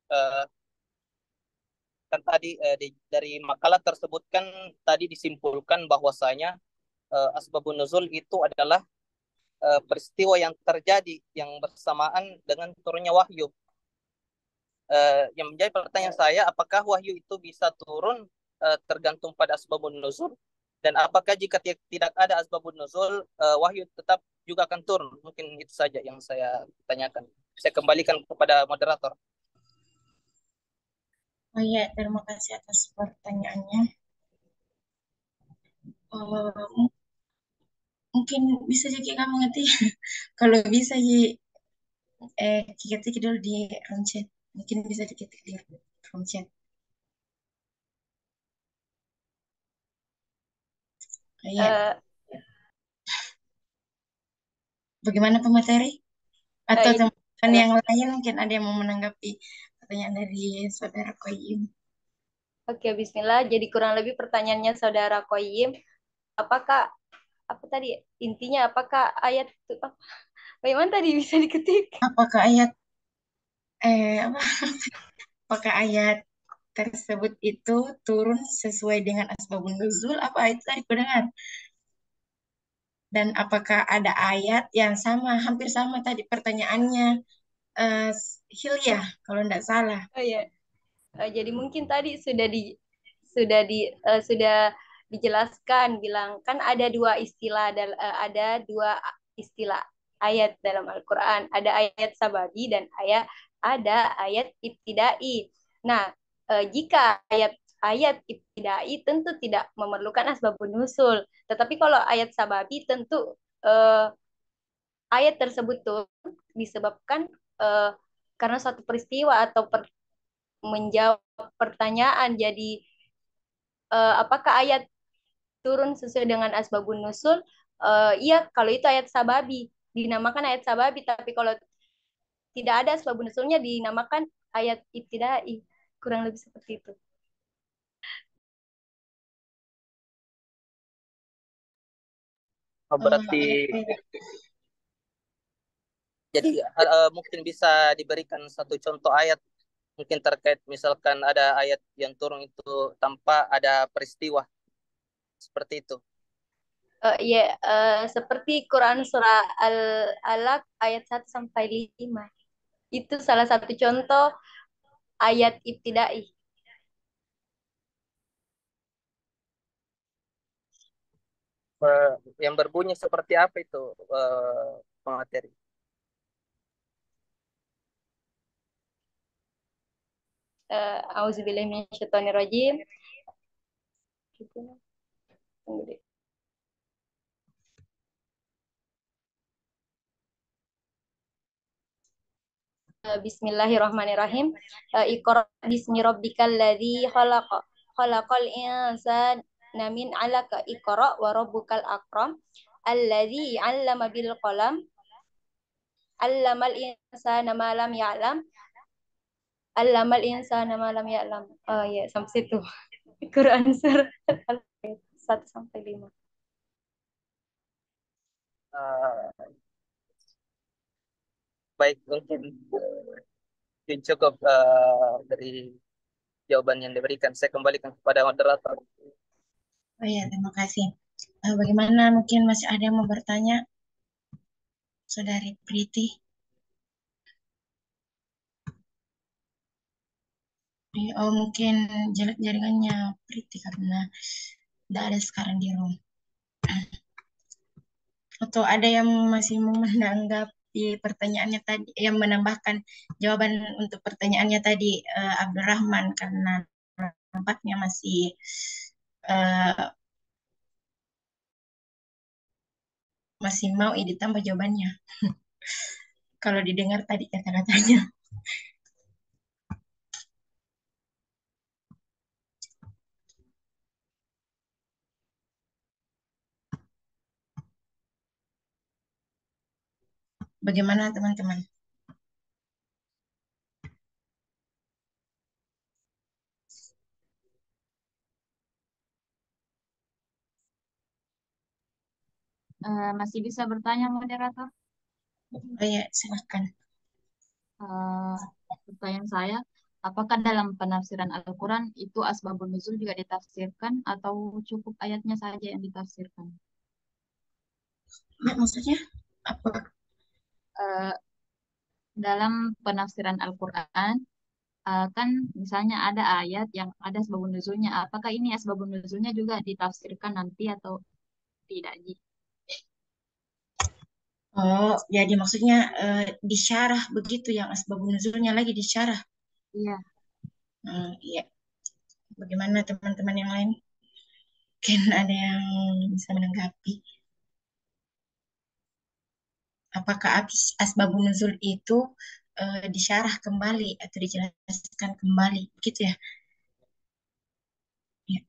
eh, kan tadi dari makalah tersebut kan tadi disimpulkan bahwasanya asbabun nuzul itu adalah peristiwa yang terjadi yang bersamaan dengan turunnya wahyu. Yang menjadi pertanyaan saya, apakah wahyu itu bisa turun tergantung pada asbabun nuzul? Dan apakah jika tidak ada asbabun nuzul, wahyu tetap juga akan turun? Mungkin itu saja yang saya tanyakan. Saya kembalikan kepada moderator. Oh iya, terima kasih atas pertanyaannya. Eh, mungkin bisa jadi kamu ngerti. Kalau bisa ketik dulu di room chat. Mungkin bisa diketik di room chat. Oh, iya, Eh, bagaimana pemateri? Atau itu teman-teman yang lain mungkin ada yang mau menanggapi pertanyaan dari saudara Koyim. oke, Bismillah. Jadi kurang lebih pertanyaannya saudara Koyim, apakah apa tadi intinya apakah ayat itu bagaimana tadi bisa diketik? Apakah ayat apa? Apakah ayat tersebut itu turun sesuai dengan asbabun nuzul? Apa itu tadi ku dengar? Dan apakah ada ayat yang sama, hampir sama tadi pertanyaannya eh Hilya, kalau tidak salah. Oh ya, jadi mungkin tadi sudah sudah dijelaskan bilang kan ada dua istilah ada dua istilah ayat dalam Al-Qur'an. Ada ayat sababi dan ada ayat ibtidai. Nah, jika ayat ibtidai tentu tidak memerlukan asbabun nusul. Tetapi kalau ayat sababi tentu eh, ayat tersebut tuh disebabkan eh, karena suatu peristiwa atau menjawab pertanyaan. Jadi apakah ayat turun sesuai dengan asbabun nusul? Iya, kalau itu ayat sababi dinamakan ayat sababi, tapi kalau tidak ada asbabun nusulnya dinamakan ayat ibtidai. Kurang lebih seperti itu. Berarti Iya. jadi mungkin bisa diberikan satu contoh ayat mungkin terkait misalkan ada ayat yang turun itu tanpa ada peristiwa seperti itu. Ya, seperti Quran surah Al-Alaq ayat 1 sampai 5. Itu salah satu contoh ayat ibtidai. Yang berbunyi seperti apa itu materi? Auzubillahi minasyaitonirrajim. Tunggu deh. Bismillahirrahmanirrahim. Iqra bismi rabbikal ladzi khalaq. Khalaqal insana min 'alaq. Iqra wa rabbukal akram. Alladzi 'allama bil qalam. 'Allamal insana ma lam ya'lam. Allamal insana ma lam ya'lam. Oh ya, sampai situ. Quran surah Al-Baqarah 1 sampai 5. Eh, baik, mungkin cukup dari jawaban yang diberikan. Saya kembalikan kepada moderator. Oh ya, terima kasih. Bagaimana mungkin masih ada yang mau bertanya, Saudari Priti? Oh, mungkin jelek jaringannya Priti karena tidak ada sekarang di room. Atau ada yang masih mau menanggapi pertanyaannya tadi, yang menambahkan jawaban untuk pertanyaannya tadi, Abdurrahman, karena nampaknya masih eh, masih mau ditambah jawabannya. Kalau didengar tadi kata-katanya. Bagaimana teman-teman? Masih bisa bertanya, moderator? Oh ya, silakan. Eh, Pertanyaan saya, apakah dalam penafsiran Al-Quran itu asbabun nuzul juga ditafsirkan atau cukup ayatnya saja yang ditafsirkan? Ya, maksudnya apa? Eh, Dalam penafsiran Al-Quran, kan misalnya ada ayat yang ada asbabun nuzulnya. Apakah ini asbabun nuzulnya juga ditafsirkan nanti atau tidak, Ji? Oh, jadi maksudnya disyarah begitu yang asbabun nuzulnya lagi disyarah. Iya. Iya. Bagaimana teman-teman yang lain? Mungkin ada yang bisa menanggapi. Apakah asbabun nuzul itu disyarah kembali atau dijelaskan kembali, gitu ya? Ya.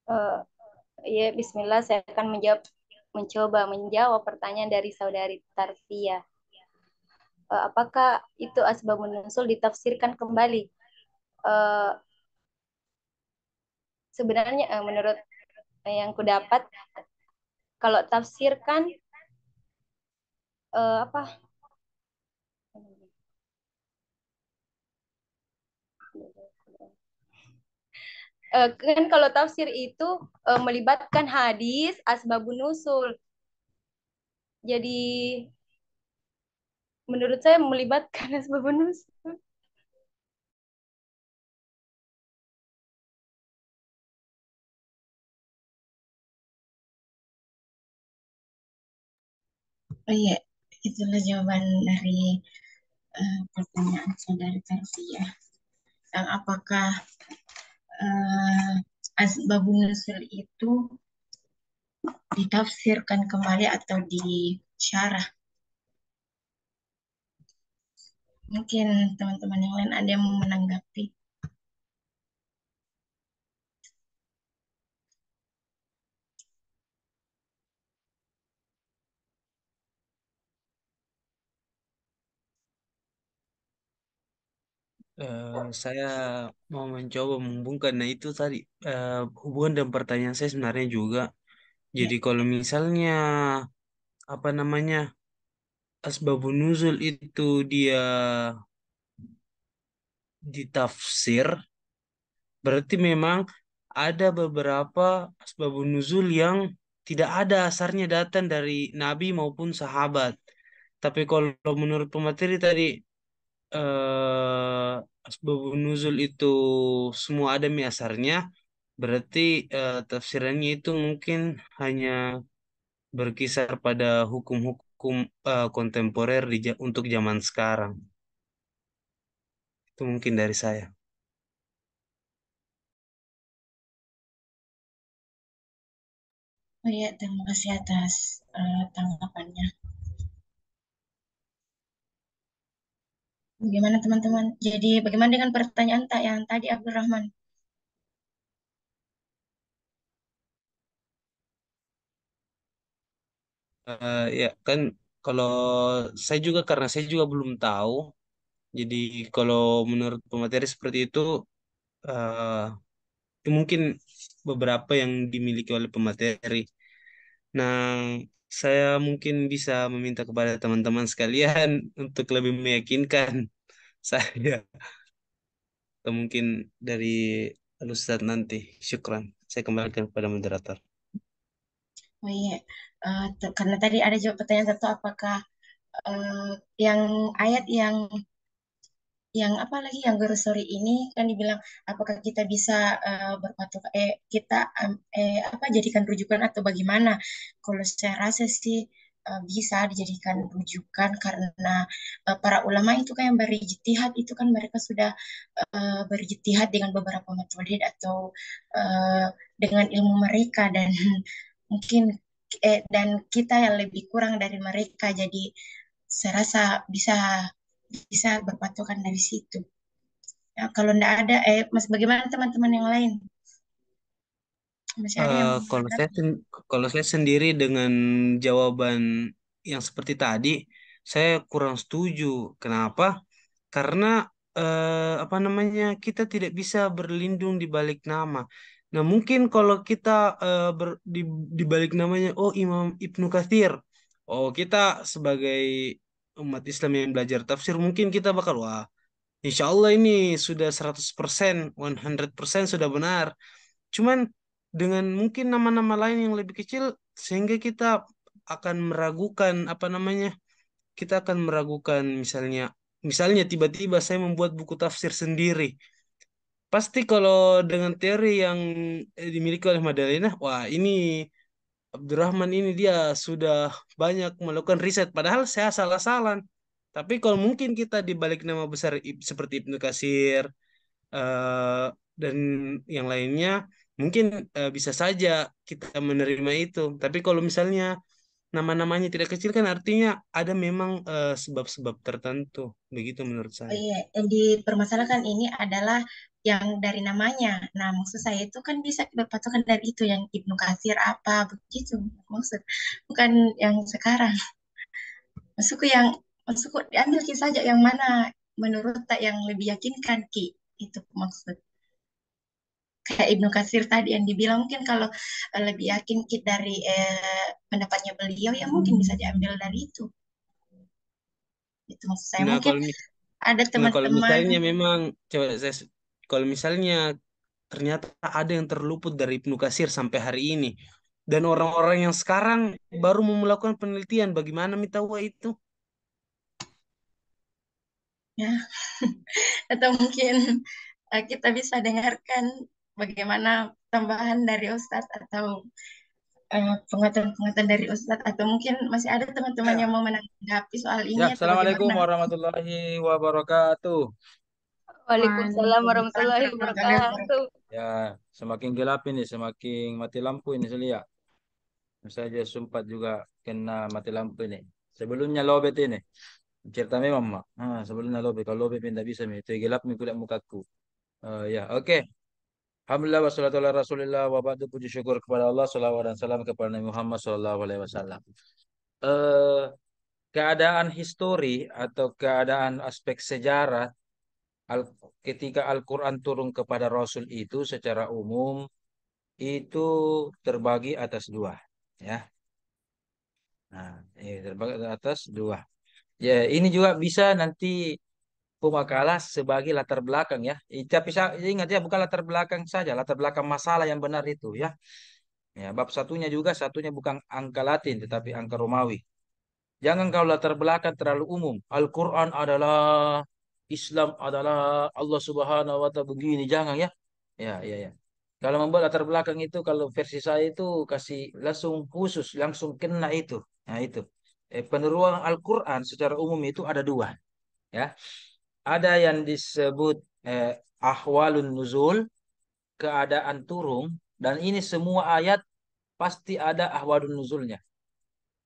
Eh, ya, Bismillah, saya akan mencoba menjawab pertanyaan dari saudari Tarfia. Apakah itu asbabun nuzul ditafsirkan kembali? Eh, Sebenarnya menurut yang kudapat, kalau tafsirkan apa? Kan kalau tafsir itu melibatkan hadis asbabun nuzul. Jadi menurut saya melibatkan asbabun nuzul. Oh iya, itulah jawaban dari pertanyaan saudari Tarfia. Dan apakah asbabun nuzul itu ditafsirkan kembali atau disyarah? Mungkin teman-teman yang lain ada yang mau menanggapi. Saya mau mencoba menghubungkan. Nah, itu tadi hubungan dengan pertanyaan saya sebenarnya juga. Ya, Jadi kalau misalnya apa namanya asbabun nuzul itu dia ditafsir, berarti memang ada beberapa asbabun nuzul yang tidak ada asarnya datang dari Nabi maupun sahabat. Tapi kalau menurut pemateri tadi asbabun nuzul itu semua ada asarnya, berarti tafsirannya itu mungkin hanya berkisar pada hukum-hukum kontemporer untuk zaman sekarang. Itu mungkin dari saya. oh ya, terima kasih atas tanggapannya. Bagaimana teman-teman? Jadi bagaimana dengan pertanyaan tak yang tadi Abdurrahman? Ya kan kalau saya juga karena saya juga belum tahu. Jadi kalau menurut pemateri seperti itu mungkin beberapa yang dimiliki oleh pemateri. Nah, saya mungkin bisa meminta kepada teman-teman sekalian untuk lebih meyakinkan saya atau mungkin dari Ustadz nanti. Syukran. Saya kembalikan kepada moderator. Oh iya, karena tadi ada juga pertanyaan satu, apakah yang ayat yang apa lagi yang guru sorry ini kan dibilang apakah kita bisa berpatok kita apa jadikan rujukan atau bagaimana? Kalau saya rasa sih bisa dijadikan rujukan karena para ulama itu kan yang berijtihad itu kan mereka sudah berijtihad dengan beberapa metode atau eh, dengan ilmu mereka dan mungkin dan kita yang lebih kurang dari mereka jadi saya rasa bisa bisa berpatokan dari situ. Ya, kalau enggak ada, mas bagaimana teman-teman yang lain? Masih ada yang Eh, belum kalau saya menanggapi? kalau saya sendiri dengan jawaban yang seperti tadi, saya kurang setuju. Kenapa? Karena apa namanya kita tidak bisa berlindung di balik nama. Nah mungkin kalau kita di balik namanya, oh Imam Ibnu Katsir, oh kita sebagai umat Islam yang belajar tafsir mungkin kita bakal wah Insya Allah ini sudah 100%, 100% sudah benar. Cuman dengan mungkin nama-nama lain yang lebih kecil sehingga kita akan meragukan apa namanya kita akan meragukan misalnya tiba-tiba saya membuat buku tafsir sendiri. Pasti kalau dengan teori yang dimiliki oleh Madalena, wah ini Abdurrahman ini dia sudah banyak melakukan riset padahal saya salah-salah. Tapi kalau mungkin kita di balik nama besar seperti Ibnu Katsir eh, dan yang lainnya mungkin bisa saja kita menerima itu. Tapi kalau misalnya nama-namanya tidak kecil kan artinya ada memang sebab-sebab tertentu. Begitu menurut Oh saya. iya, yang dipermasalahkan ini adalah yang dari namanya. Nah, maksud saya itu kan bisa berpatokan dari itu yang Ibnu Katsir apa begitu maksud, bukan yang sekarang. Maksudku yang maksudku diambil Ki saja yang mana menurut tak yang lebih yakinkan Ki. Itu maksud. Kayak Ibnu Katsir tadi yang dibilang mungkin kalau lebih yakin Ki dari pendapatnya beliau ya mungkin bisa diambil dari itu. Itu maksud saya Nah, mungkin ada kalau teman-teman misalnya memang coba kalau misalnya ternyata ada yang terluput dari Ibnu Katsir sampai hari ini dan orang-orang yang sekarang baru mau melakukan penelitian bagaimana tahu itu? ya atau mungkin kita bisa dengarkan bagaimana tambahan dari Ustadz atau penguatan-penguatan dari Ustadz atau mungkin masih ada teman-teman yang Ya, mau menanggapi soal ya, ini atau Assalamualaikum bagaimana? warahmatullahi wabarakatuh. Waalaikumsalam warahmatullahi Waalaikumsalam warahmatullahi wabarakatuh. wabarakatuh. Ya, semakin gelap ini, semakin mati lampu ini saya lihat. Saya sempat juga kena mati lampu ini. Sebelumnya lobet ini. Cerita memang, Mak. Sebelumnya lobet. Kalau lobet tidak bisa, itu gelap nih kulit mukaku. Ya, oke. Alhamdulillah wassalatu ala rasulillah wa ba'du puji syukur kepada Allah salawat dan salam kepada Nabi Muhammad sallallahu alaihi wasallam. Eh keadaan histori atau keadaan aspek sejarah al- ketika Al-Qur'an turun kepada Rasul itu secara umum itu terbagi atas dua, ya. Nah, terbagi atas dua. Ya, ini juga bisa nanti pemakalah sebagai latar belakang ya. Tapi ingat ya bukan latar belakang saja, latar belakang masalah yang benar itu ya. Ya, bab satunya juga satunya bukan angka Latin tetapi angka Romawi. Jangan kau latar belakang terlalu umum. Al-Quran adalah Islam adalah Allah Subhanahu wa Ta'ala begini, jangan ya. Ya, ya, ya. Kalau membuat latar belakang itu kalau versi saya itu kasih langsung khusus, langsung kena itu. Nah, itu. Peneruan Al-Quran secara umum itu ada dua, ya. Ada yang disebut ahwalun nuzul, keadaan turun, dan ini semua ayat pasti ada ahwalun nuzulnya.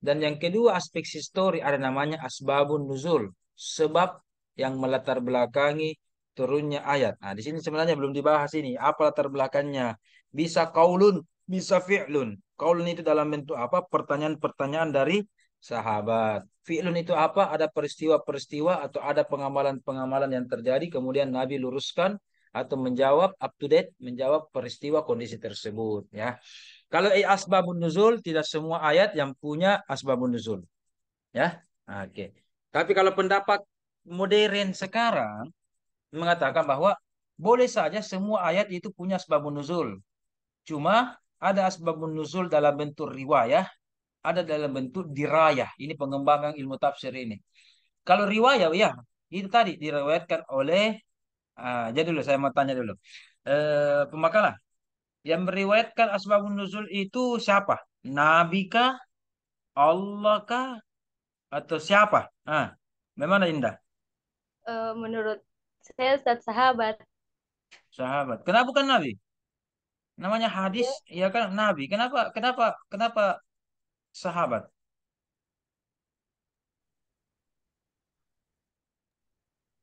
Dan yang kedua aspek histori ada namanya asbabun nuzul, sebab yang melatar belakangi turunnya ayat. Nah, di sini sebenarnya belum dibahas ini. Apa latar belakangnya? Bisa kaulun, bisa fi'lun. Kaulun itu dalam bentuk apa? Pertanyaan-pertanyaan dari sahabat. Fi'lun itu apa? Ada peristiwa-peristiwa atau ada pengamalan-pengamalan yang terjadi. Kemudian Nabi luruskan atau menjawab up to date, menjawab peristiwa kondisi tersebut. Ya. Kalau asbabun nuzul, tidak semua ayat yang punya asbabun nuzul. Ya. Oke. Tapi kalau pendapat modern sekarang mengatakan bahwa boleh saja semua ayat itu punya asbabun nuzul. Cuma ada asbabun nuzul dalam bentuk riwayah, ada dalam bentuk dirayah. Ini pengembangan ilmu tafsir ini. Kalau riwayah, ya itu tadi diriwayatkan oleh, jadi dulu saya mau tanya dulu. Pemakalah yang meriwayatkan asbabun nuzul itu siapa? Nabi kah? Allah kah? Atau siapa? Bagaimana Indah? Menurut saya Ustaz, sahabat. Sahabat. Kenapa bukan Nabi? Namanya hadis, Ya, ya kan Nabi. Kenapa sahabat?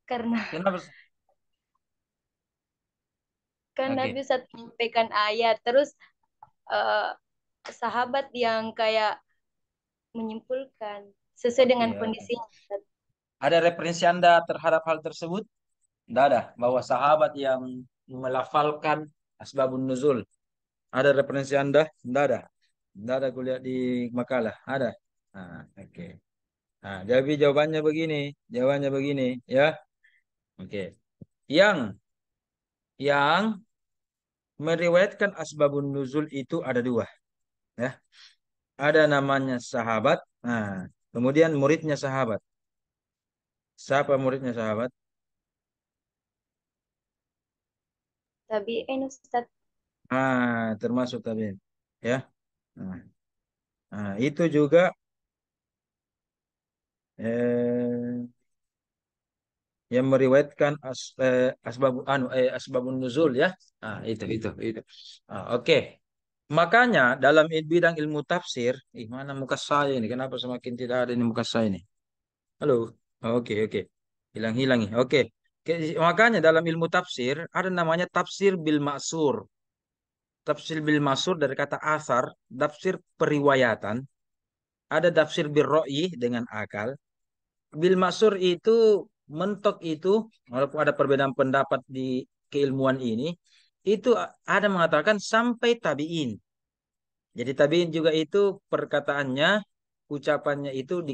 karena Kenapa? kan Nabi Oke. Ustaz menyampaikan ayat, terus eh, sahabat yang kayak menyimpulkan sesuai dengan Iya. kondisinya, Ustaz. Ada referensi Anda terhadap hal tersebut? Tidak ada. Bahwa sahabat yang melafalkan asbabun nuzul. Ada referensi Anda? Tidak ada. Tidak ada kuliah di makalah. Ada. Oke. Jadi jawabannya begini. Jawabannya begini. Ya. Oke. Yang meriwayatkan asbabun nuzul itu ada dua. Ya. Ada namanya sahabat. Kemudian muridnya sahabat. Siapa muridnya sahabat? Tabi'in Ustaz. Termasuk tabi'in. Ya. Nah, itu juga eh, yang meriwayatkan asbabun nuzul ya. Itu. Oke. Makanya dalam bidang ilmu tafsir, mana muka saya ini? Kenapa semakin tidak ada ini muka saya ini? Halo. Oke. Hilang-hilang nih. Oke. Makanya dalam ilmu tafsir ada namanya tafsir bil maksur. Tafsir bil maksur dari kata asar, tafsir periwayatan. Ada tafsir bil ro'yi dengan akal. Bil maksur itu mentok itu, walaupun ada perbedaan pendapat di keilmuan ini, itu ada mengatakan sampai tabiin. Jadi tabiin juga itu perkataannya, ucapannya itu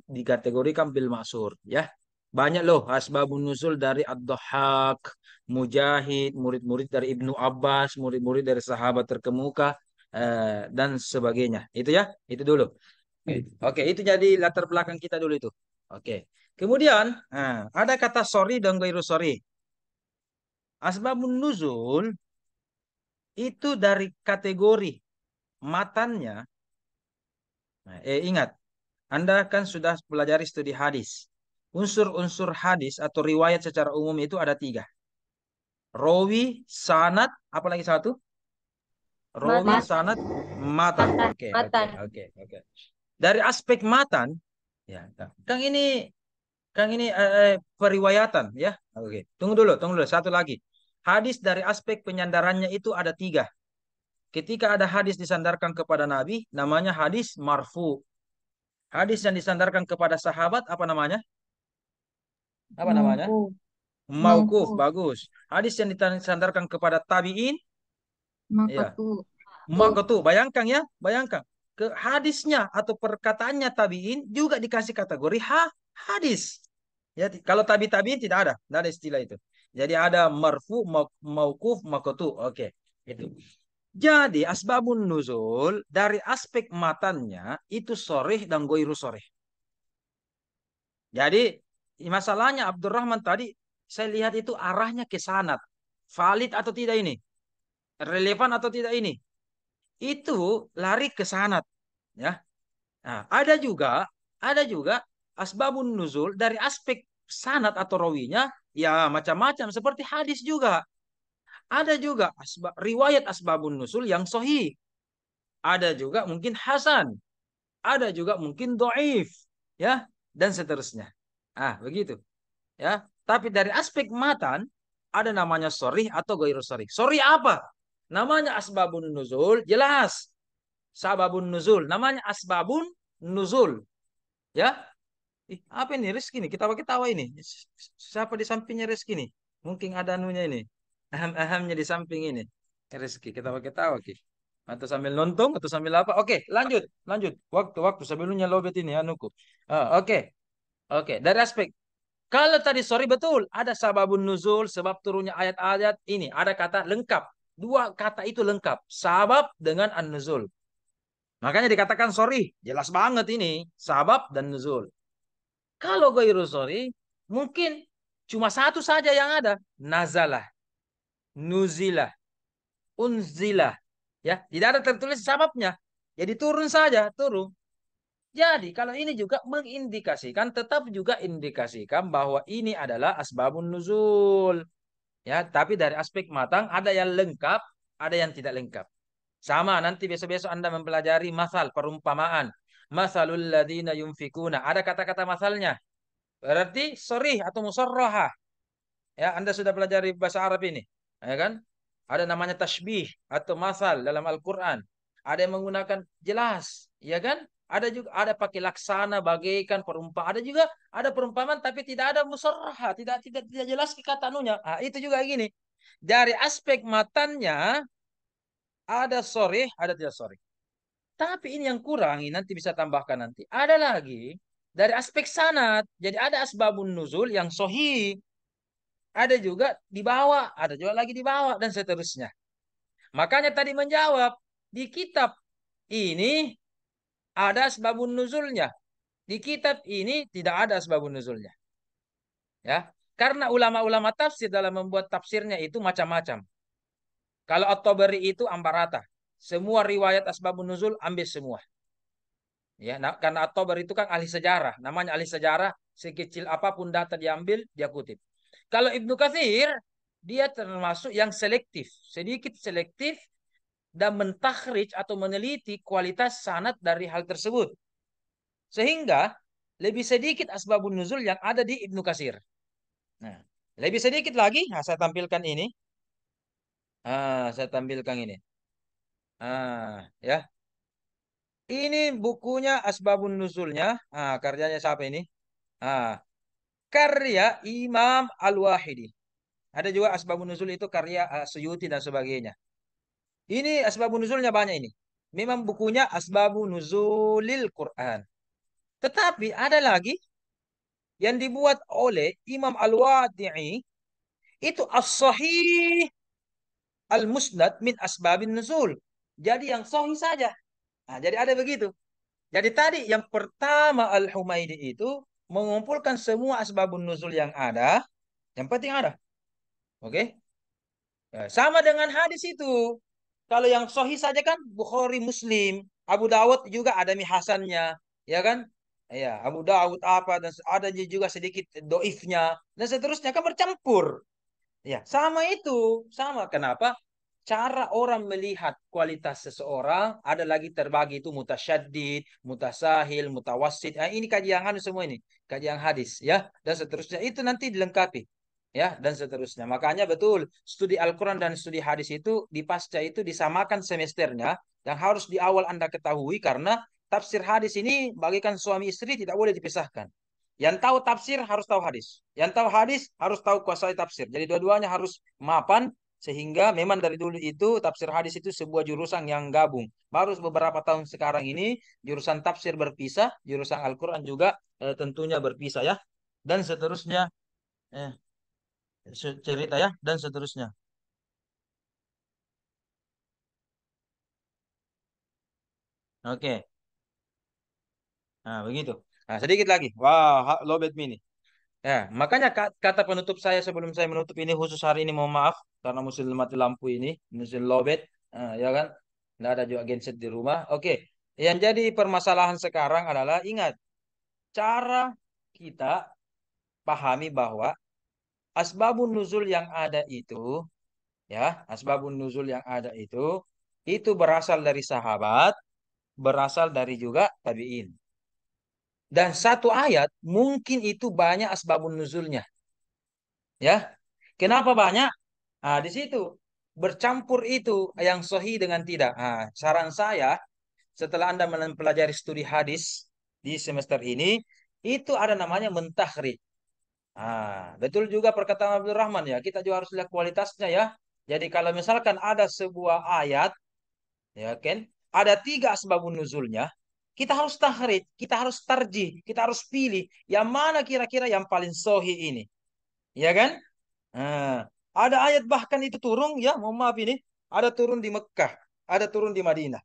dikategorikan bil maksur, ya. Banyak loh asbabun nuzul dari Ad-Dhahhak, Mujahid, murid-murid dari Ibnu Abbas, murid-murid dari sahabat terkemuka, dan sebagainya. Itu ya, itu dulu. Oke, itu jadi latar belakang kita dulu itu. Oke. Kemudian, ada kata sorry dan gairu sorry. Asbabun nuzul itu dari kategori matannya. Ingat, Anda kan sudah pelajari studi hadis. Unsur-unsur hadis atau riwayat secara umum itu ada tiga. Rawi, sanad, apalagi satu? Rawi, Matan. sanad, matan. Matan. Oke. Dari aspek matan, ya, Kang ini periwayatan ya. Oke. Tunggu dulu. Satu lagi. Hadis dari aspek penyandarannya itu ada tiga. Ketika ada hadis disandarkan kepada Nabi, namanya hadis marfu. Hadis yang disandarkan kepada sahabat, apa namanya? Apa namanya? Mampu. Mauquf, Mampu. bagus. Hadis yang disandarkan kepada tabi'in, Maka ya. tuh. Maqtu, bayangkan. Ke hadisnya atau perkataannya tabi'in juga dikasih kategori hadis. Ya, kalau tabi'in tidak ada istilah itu. Jadi ada marfu, mauquf, maqtu. Oke, itu. Jadi asbabun nuzul dari aspek matannya itu sorih dan goiru sorih. Jadi masalahnya Abdurrahman tadi saya lihat itu arahnya ke sanad. Valid atau tidak ini? Relevan atau tidak ini? Itu lari ke sanad, ya. Nah, ada juga asbabun nuzul dari aspek sanad atau rawinya ya macam-macam seperti hadis juga. Ada juga riwayat asbabun nuzul yang sahih. Ada juga mungkin hasan. Ada juga mungkin doif, ya, dan seterusnya. Begitu. Ya, tapi dari aspek matan ada namanya sorih atau goiru sorih. Sorih apa? Namanya asbabun nuzul, jelas. Sababun nuzul, namanya asbabun nuzul. Ya, apa ini Rizky nih? Ketawa-ketawa ini. Siapa di sampingnya Rizky nih? Mungkin ada anunya ini. Aham-ahamnya di samping ini. Rizky, ketawa-ketawa Ki. Atau sambil nonton atau sambil apa? Oke, lanjut, lanjut. Waktu sebelumnya lobet ini anuku. Oke. Oke, dari aspek kalau tadi sorry betul, ada sababun nuzul, sebab turunnya ayat-ayat ini. Ada kata lengkap. Dua kata itu lengkap. Sabab dengan an-nuzul. Makanya dikatakan sorry. Jelas banget ini. Sabab dan nuzul. Kalau ghairu sorry, mungkin cuma satu saja yang ada. Nazalah, nuzilah, unzilah. Ya, tidak ada tertulis sababnya. Jadi turun saja, turun. Jadi kalau ini juga mengindikasikan, tetap juga indikasikan bahwa ini adalah asbabun nuzul. Ya, tapi dari aspek matang ada yang lengkap, ada yang tidak lengkap. Sama nanti besok-besok Anda mempelajari masal perumpamaan. Masalul ladina yunfikuna. Ada kata-kata masalnya. Berarti sorry atau musarrahah. Ya, Anda sudah pelajari bahasa Arab ini. Ya kan? Ada namanya tashbih atau masal dalam Al-Quran. Ada yang menggunakan jelas. Ya kan? Ada juga ada pakai laksana bagaikan perumpamaan. Ada juga ada perumpamaan tapi tidak ada musarrahah. Tidak jelas kata anunya. Ah, itu juga gini. Dari aspek matanya ada sorry, ada tidak sorry. Tapi ini yang kurang, ini nanti bisa tambahkan nanti. Ada lagi dari aspek sanad. Jadi ada asbabun nuzul yang sohi. Ada juga di bawah, ada juga lagi di bawah, dan seterusnya. Makanya tadi menjawab, di kitab ini ada asbabun nuzulnya. Di kitab ini tidak ada asbabun nuzulnya. Ya, karena ulama-ulama tafsir dalam membuat tafsirnya itu macam-macam. Kalau At-Tabari itu ambarata. Semua riwayat asbabun nuzul ambil semua. Ya, nah, karena At-Tabari itu kan ahli sejarah. Namanya ahli sejarah, sekecil apapun data diambil, dia kutip. Kalau Ibnu Katsir, dia termasuk yang selektif. Sedikit selektif dan mentakhrij atau meneliti kualitas sanad dari hal tersebut. Sehingga lebih sedikit asbabun nuzul yang ada di Ibnu Katsir. Nah, lebih sedikit lagi, nah, saya tampilkan ini. Saya tampilkan ini. Ya. Ini bukunya Asbabun Nuzulnya. Karyanya siapa ini? Karya Imam Al-Wahidi. Ada juga Asbabun Nuzul itu karya Suyuti dan sebagainya. Ini Asbabun Nuzulnya banyak ini. Memang bukunya Asbabun Nuzulil Quran. Tetapi ada lagi yang dibuat oleh Imam Al-Wadi'i. Itu As-Sahih Al-Musnad min Asbabin Nuzul. Jadi yang sahih saja. Jadi ada begitu. Jadi tadi yang pertama Al-Humaidi itu mengumpulkan semua asbabun nuzul yang ada. Yang penting ada. Oke. Ya, sama dengan hadis itu. Kalau yang sahih saja kan Bukhari Muslim. Abu Dawud juga ada hasannya. Ya kan? Ya, Abu Dawud apa dan ada juga sedikit doifnya dan seterusnya kan bercampur. Ya, sama itu. Sama. Kenapa? Cara orang melihat kualitas seseorang ada lagi terbagi itu mutasyaddid, mutasahil, mutawassid. Ini kajian anu semua ini, kajian hadis ya dan seterusnya itu nanti dilengkapi ya dan seterusnya. Makanya betul studi Al-Qur'an dan studi hadis itu di pasca itu disamakan semesternya yang harus di awal Anda ketahui karena tafsir hadis ini bagikan suami istri tidak boleh dipisahkan. Yang tahu tafsir harus tahu hadis. Yang tahu hadis harus tahu kuasai tafsir. Jadi dua-duanya harus mapan sehingga memang dari dulu itu tafsir hadis itu sebuah jurusan yang gabung. Baru beberapa tahun sekarang ini jurusan tafsir berpisah, jurusan Al-Quran juga tentunya berpisah ya. Dan seterusnya eh, cerita ya dan seterusnya. Oke. Nah, begitu. Nah, sedikit lagi. Wah, lobet mini. Ya, makanya kata penutup saya sebelum saya menutup ini khusus hari ini mohon maaf karena mesti mati lampu ini, mesti lobet, ya kan? Nggak ada juga genset di rumah. Oke, yang jadi permasalahan sekarang adalah ingat cara kita pahami bahwa asbabun nuzul yang ada itu, ya, asbabun nuzul yang ada itu berasal dari sahabat, berasal dari juga tabiin. Dan satu ayat mungkin itu banyak asbabun nuzulnya. Ya, kenapa banyak? Di situ bercampur itu yang sahih dengan tidak. Saran saya setelah Anda mempelajari studi hadis di semester ini, itu ada namanya mentakhrij. Betul juga perkataan Abdul Rahman ya. Kita juga harus lihat kualitasnya ya. Jadi kalau misalkan ada sebuah ayat, ya kan, ada 3 asbabun nuzulnya, kita harus tahrid, kita harus tarjih, kita harus pilih yang mana kira-kira yang paling sahih ini, ya kan? Nah, ada ayat bahkan itu turun ya, mohon maaf ini, ada turun di Mekah, ada turun di Madinah.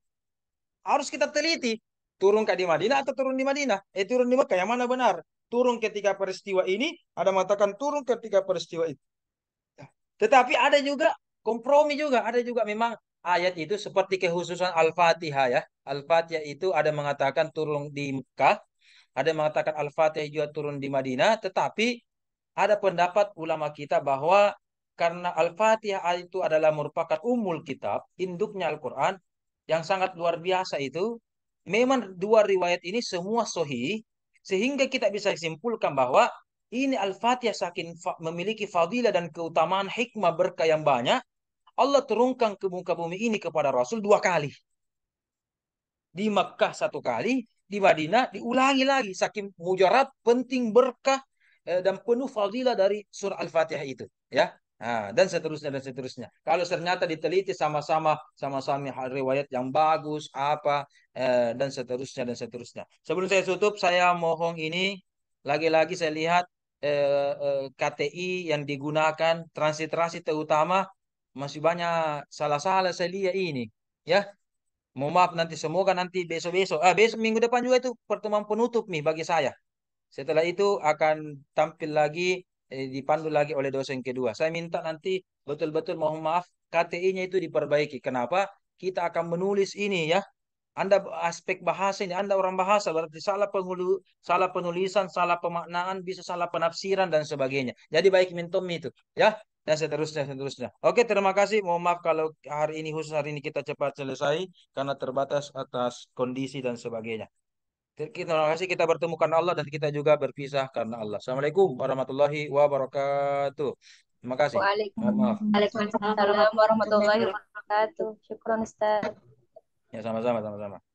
Harus kita teliti, turun di Madinah atau turun di Madinah? Turun di Mekah, yang mana benar? Turun ketika peristiwa ini, ada mengatakan turun ketika peristiwa itu. Tetapi ada juga kompromi juga, ada juga memang ayat itu seperti kekhususan Al-Fatihah ya. Al-Fatihah itu ada mengatakan turun di Mekah, ada yang mengatakan Al-Fatihah juga turun di Madinah, tetapi ada pendapat ulama kita bahwa karena Al-Fatihah itu adalah merupakan umul kitab, induknya Al-Quran, yang sangat luar biasa itu, memang 2 riwayat ini semua sahih, sehingga kita bisa simpulkan bahwa ini Al-Fatihah saking memiliki fadilah dan keutamaan hikmah berkah yang banyak, Allah turunkan ke muka bumi ini kepada Rasul 2 kali. Di Makkah 1 kali, di Madinah diulangi lagi. Saking mujarab, penting berkah dan penuh fadilah dari surah Al-Fatihah itu, ya. Dan seterusnya dan seterusnya. Kalau ternyata diteliti sama-sama riwayat yang bagus apa dan seterusnya dan seterusnya. Sebelum saya tutup, saya mohon ini lagi-lagi saya lihat KTI yang digunakan transliterasi terutama masih banyak salah-salah saya lihat ini, ya. Mohon maaf nanti semoga nanti besok-besok, besok minggu depan juga itu pertemuan penutup nih bagi saya. Setelah itu akan tampil lagi, dipandu lagi oleh dosen kedua. Saya minta nanti betul-betul mohon maaf KTI-nya itu diperbaiki. Kenapa? Kita akan menulis ini ya. Anda aspek bahasa ini, Anda orang bahasa berarti salah penulisan, salah pemaknaan, bisa salah penafsiran dan sebagainya. Jadi baik mintum itu, ya, dan seterusnya seterusnya. Oke, terima kasih. Mohon maaf kalau hari ini khusus hari ini kita cepat selesai karena terbatas atas kondisi dan sebagainya. Terima kasih kita bertemu karena Allah dan kita juga berpisah karena Allah. Assalamualaikum warahmatullahi wabarakatuh. Terima kasih. Mohon maaf. Waalaikumsalam warahmatullahi wabarakatuh. Syukron Ustaz. Ya sama-sama sama-sama.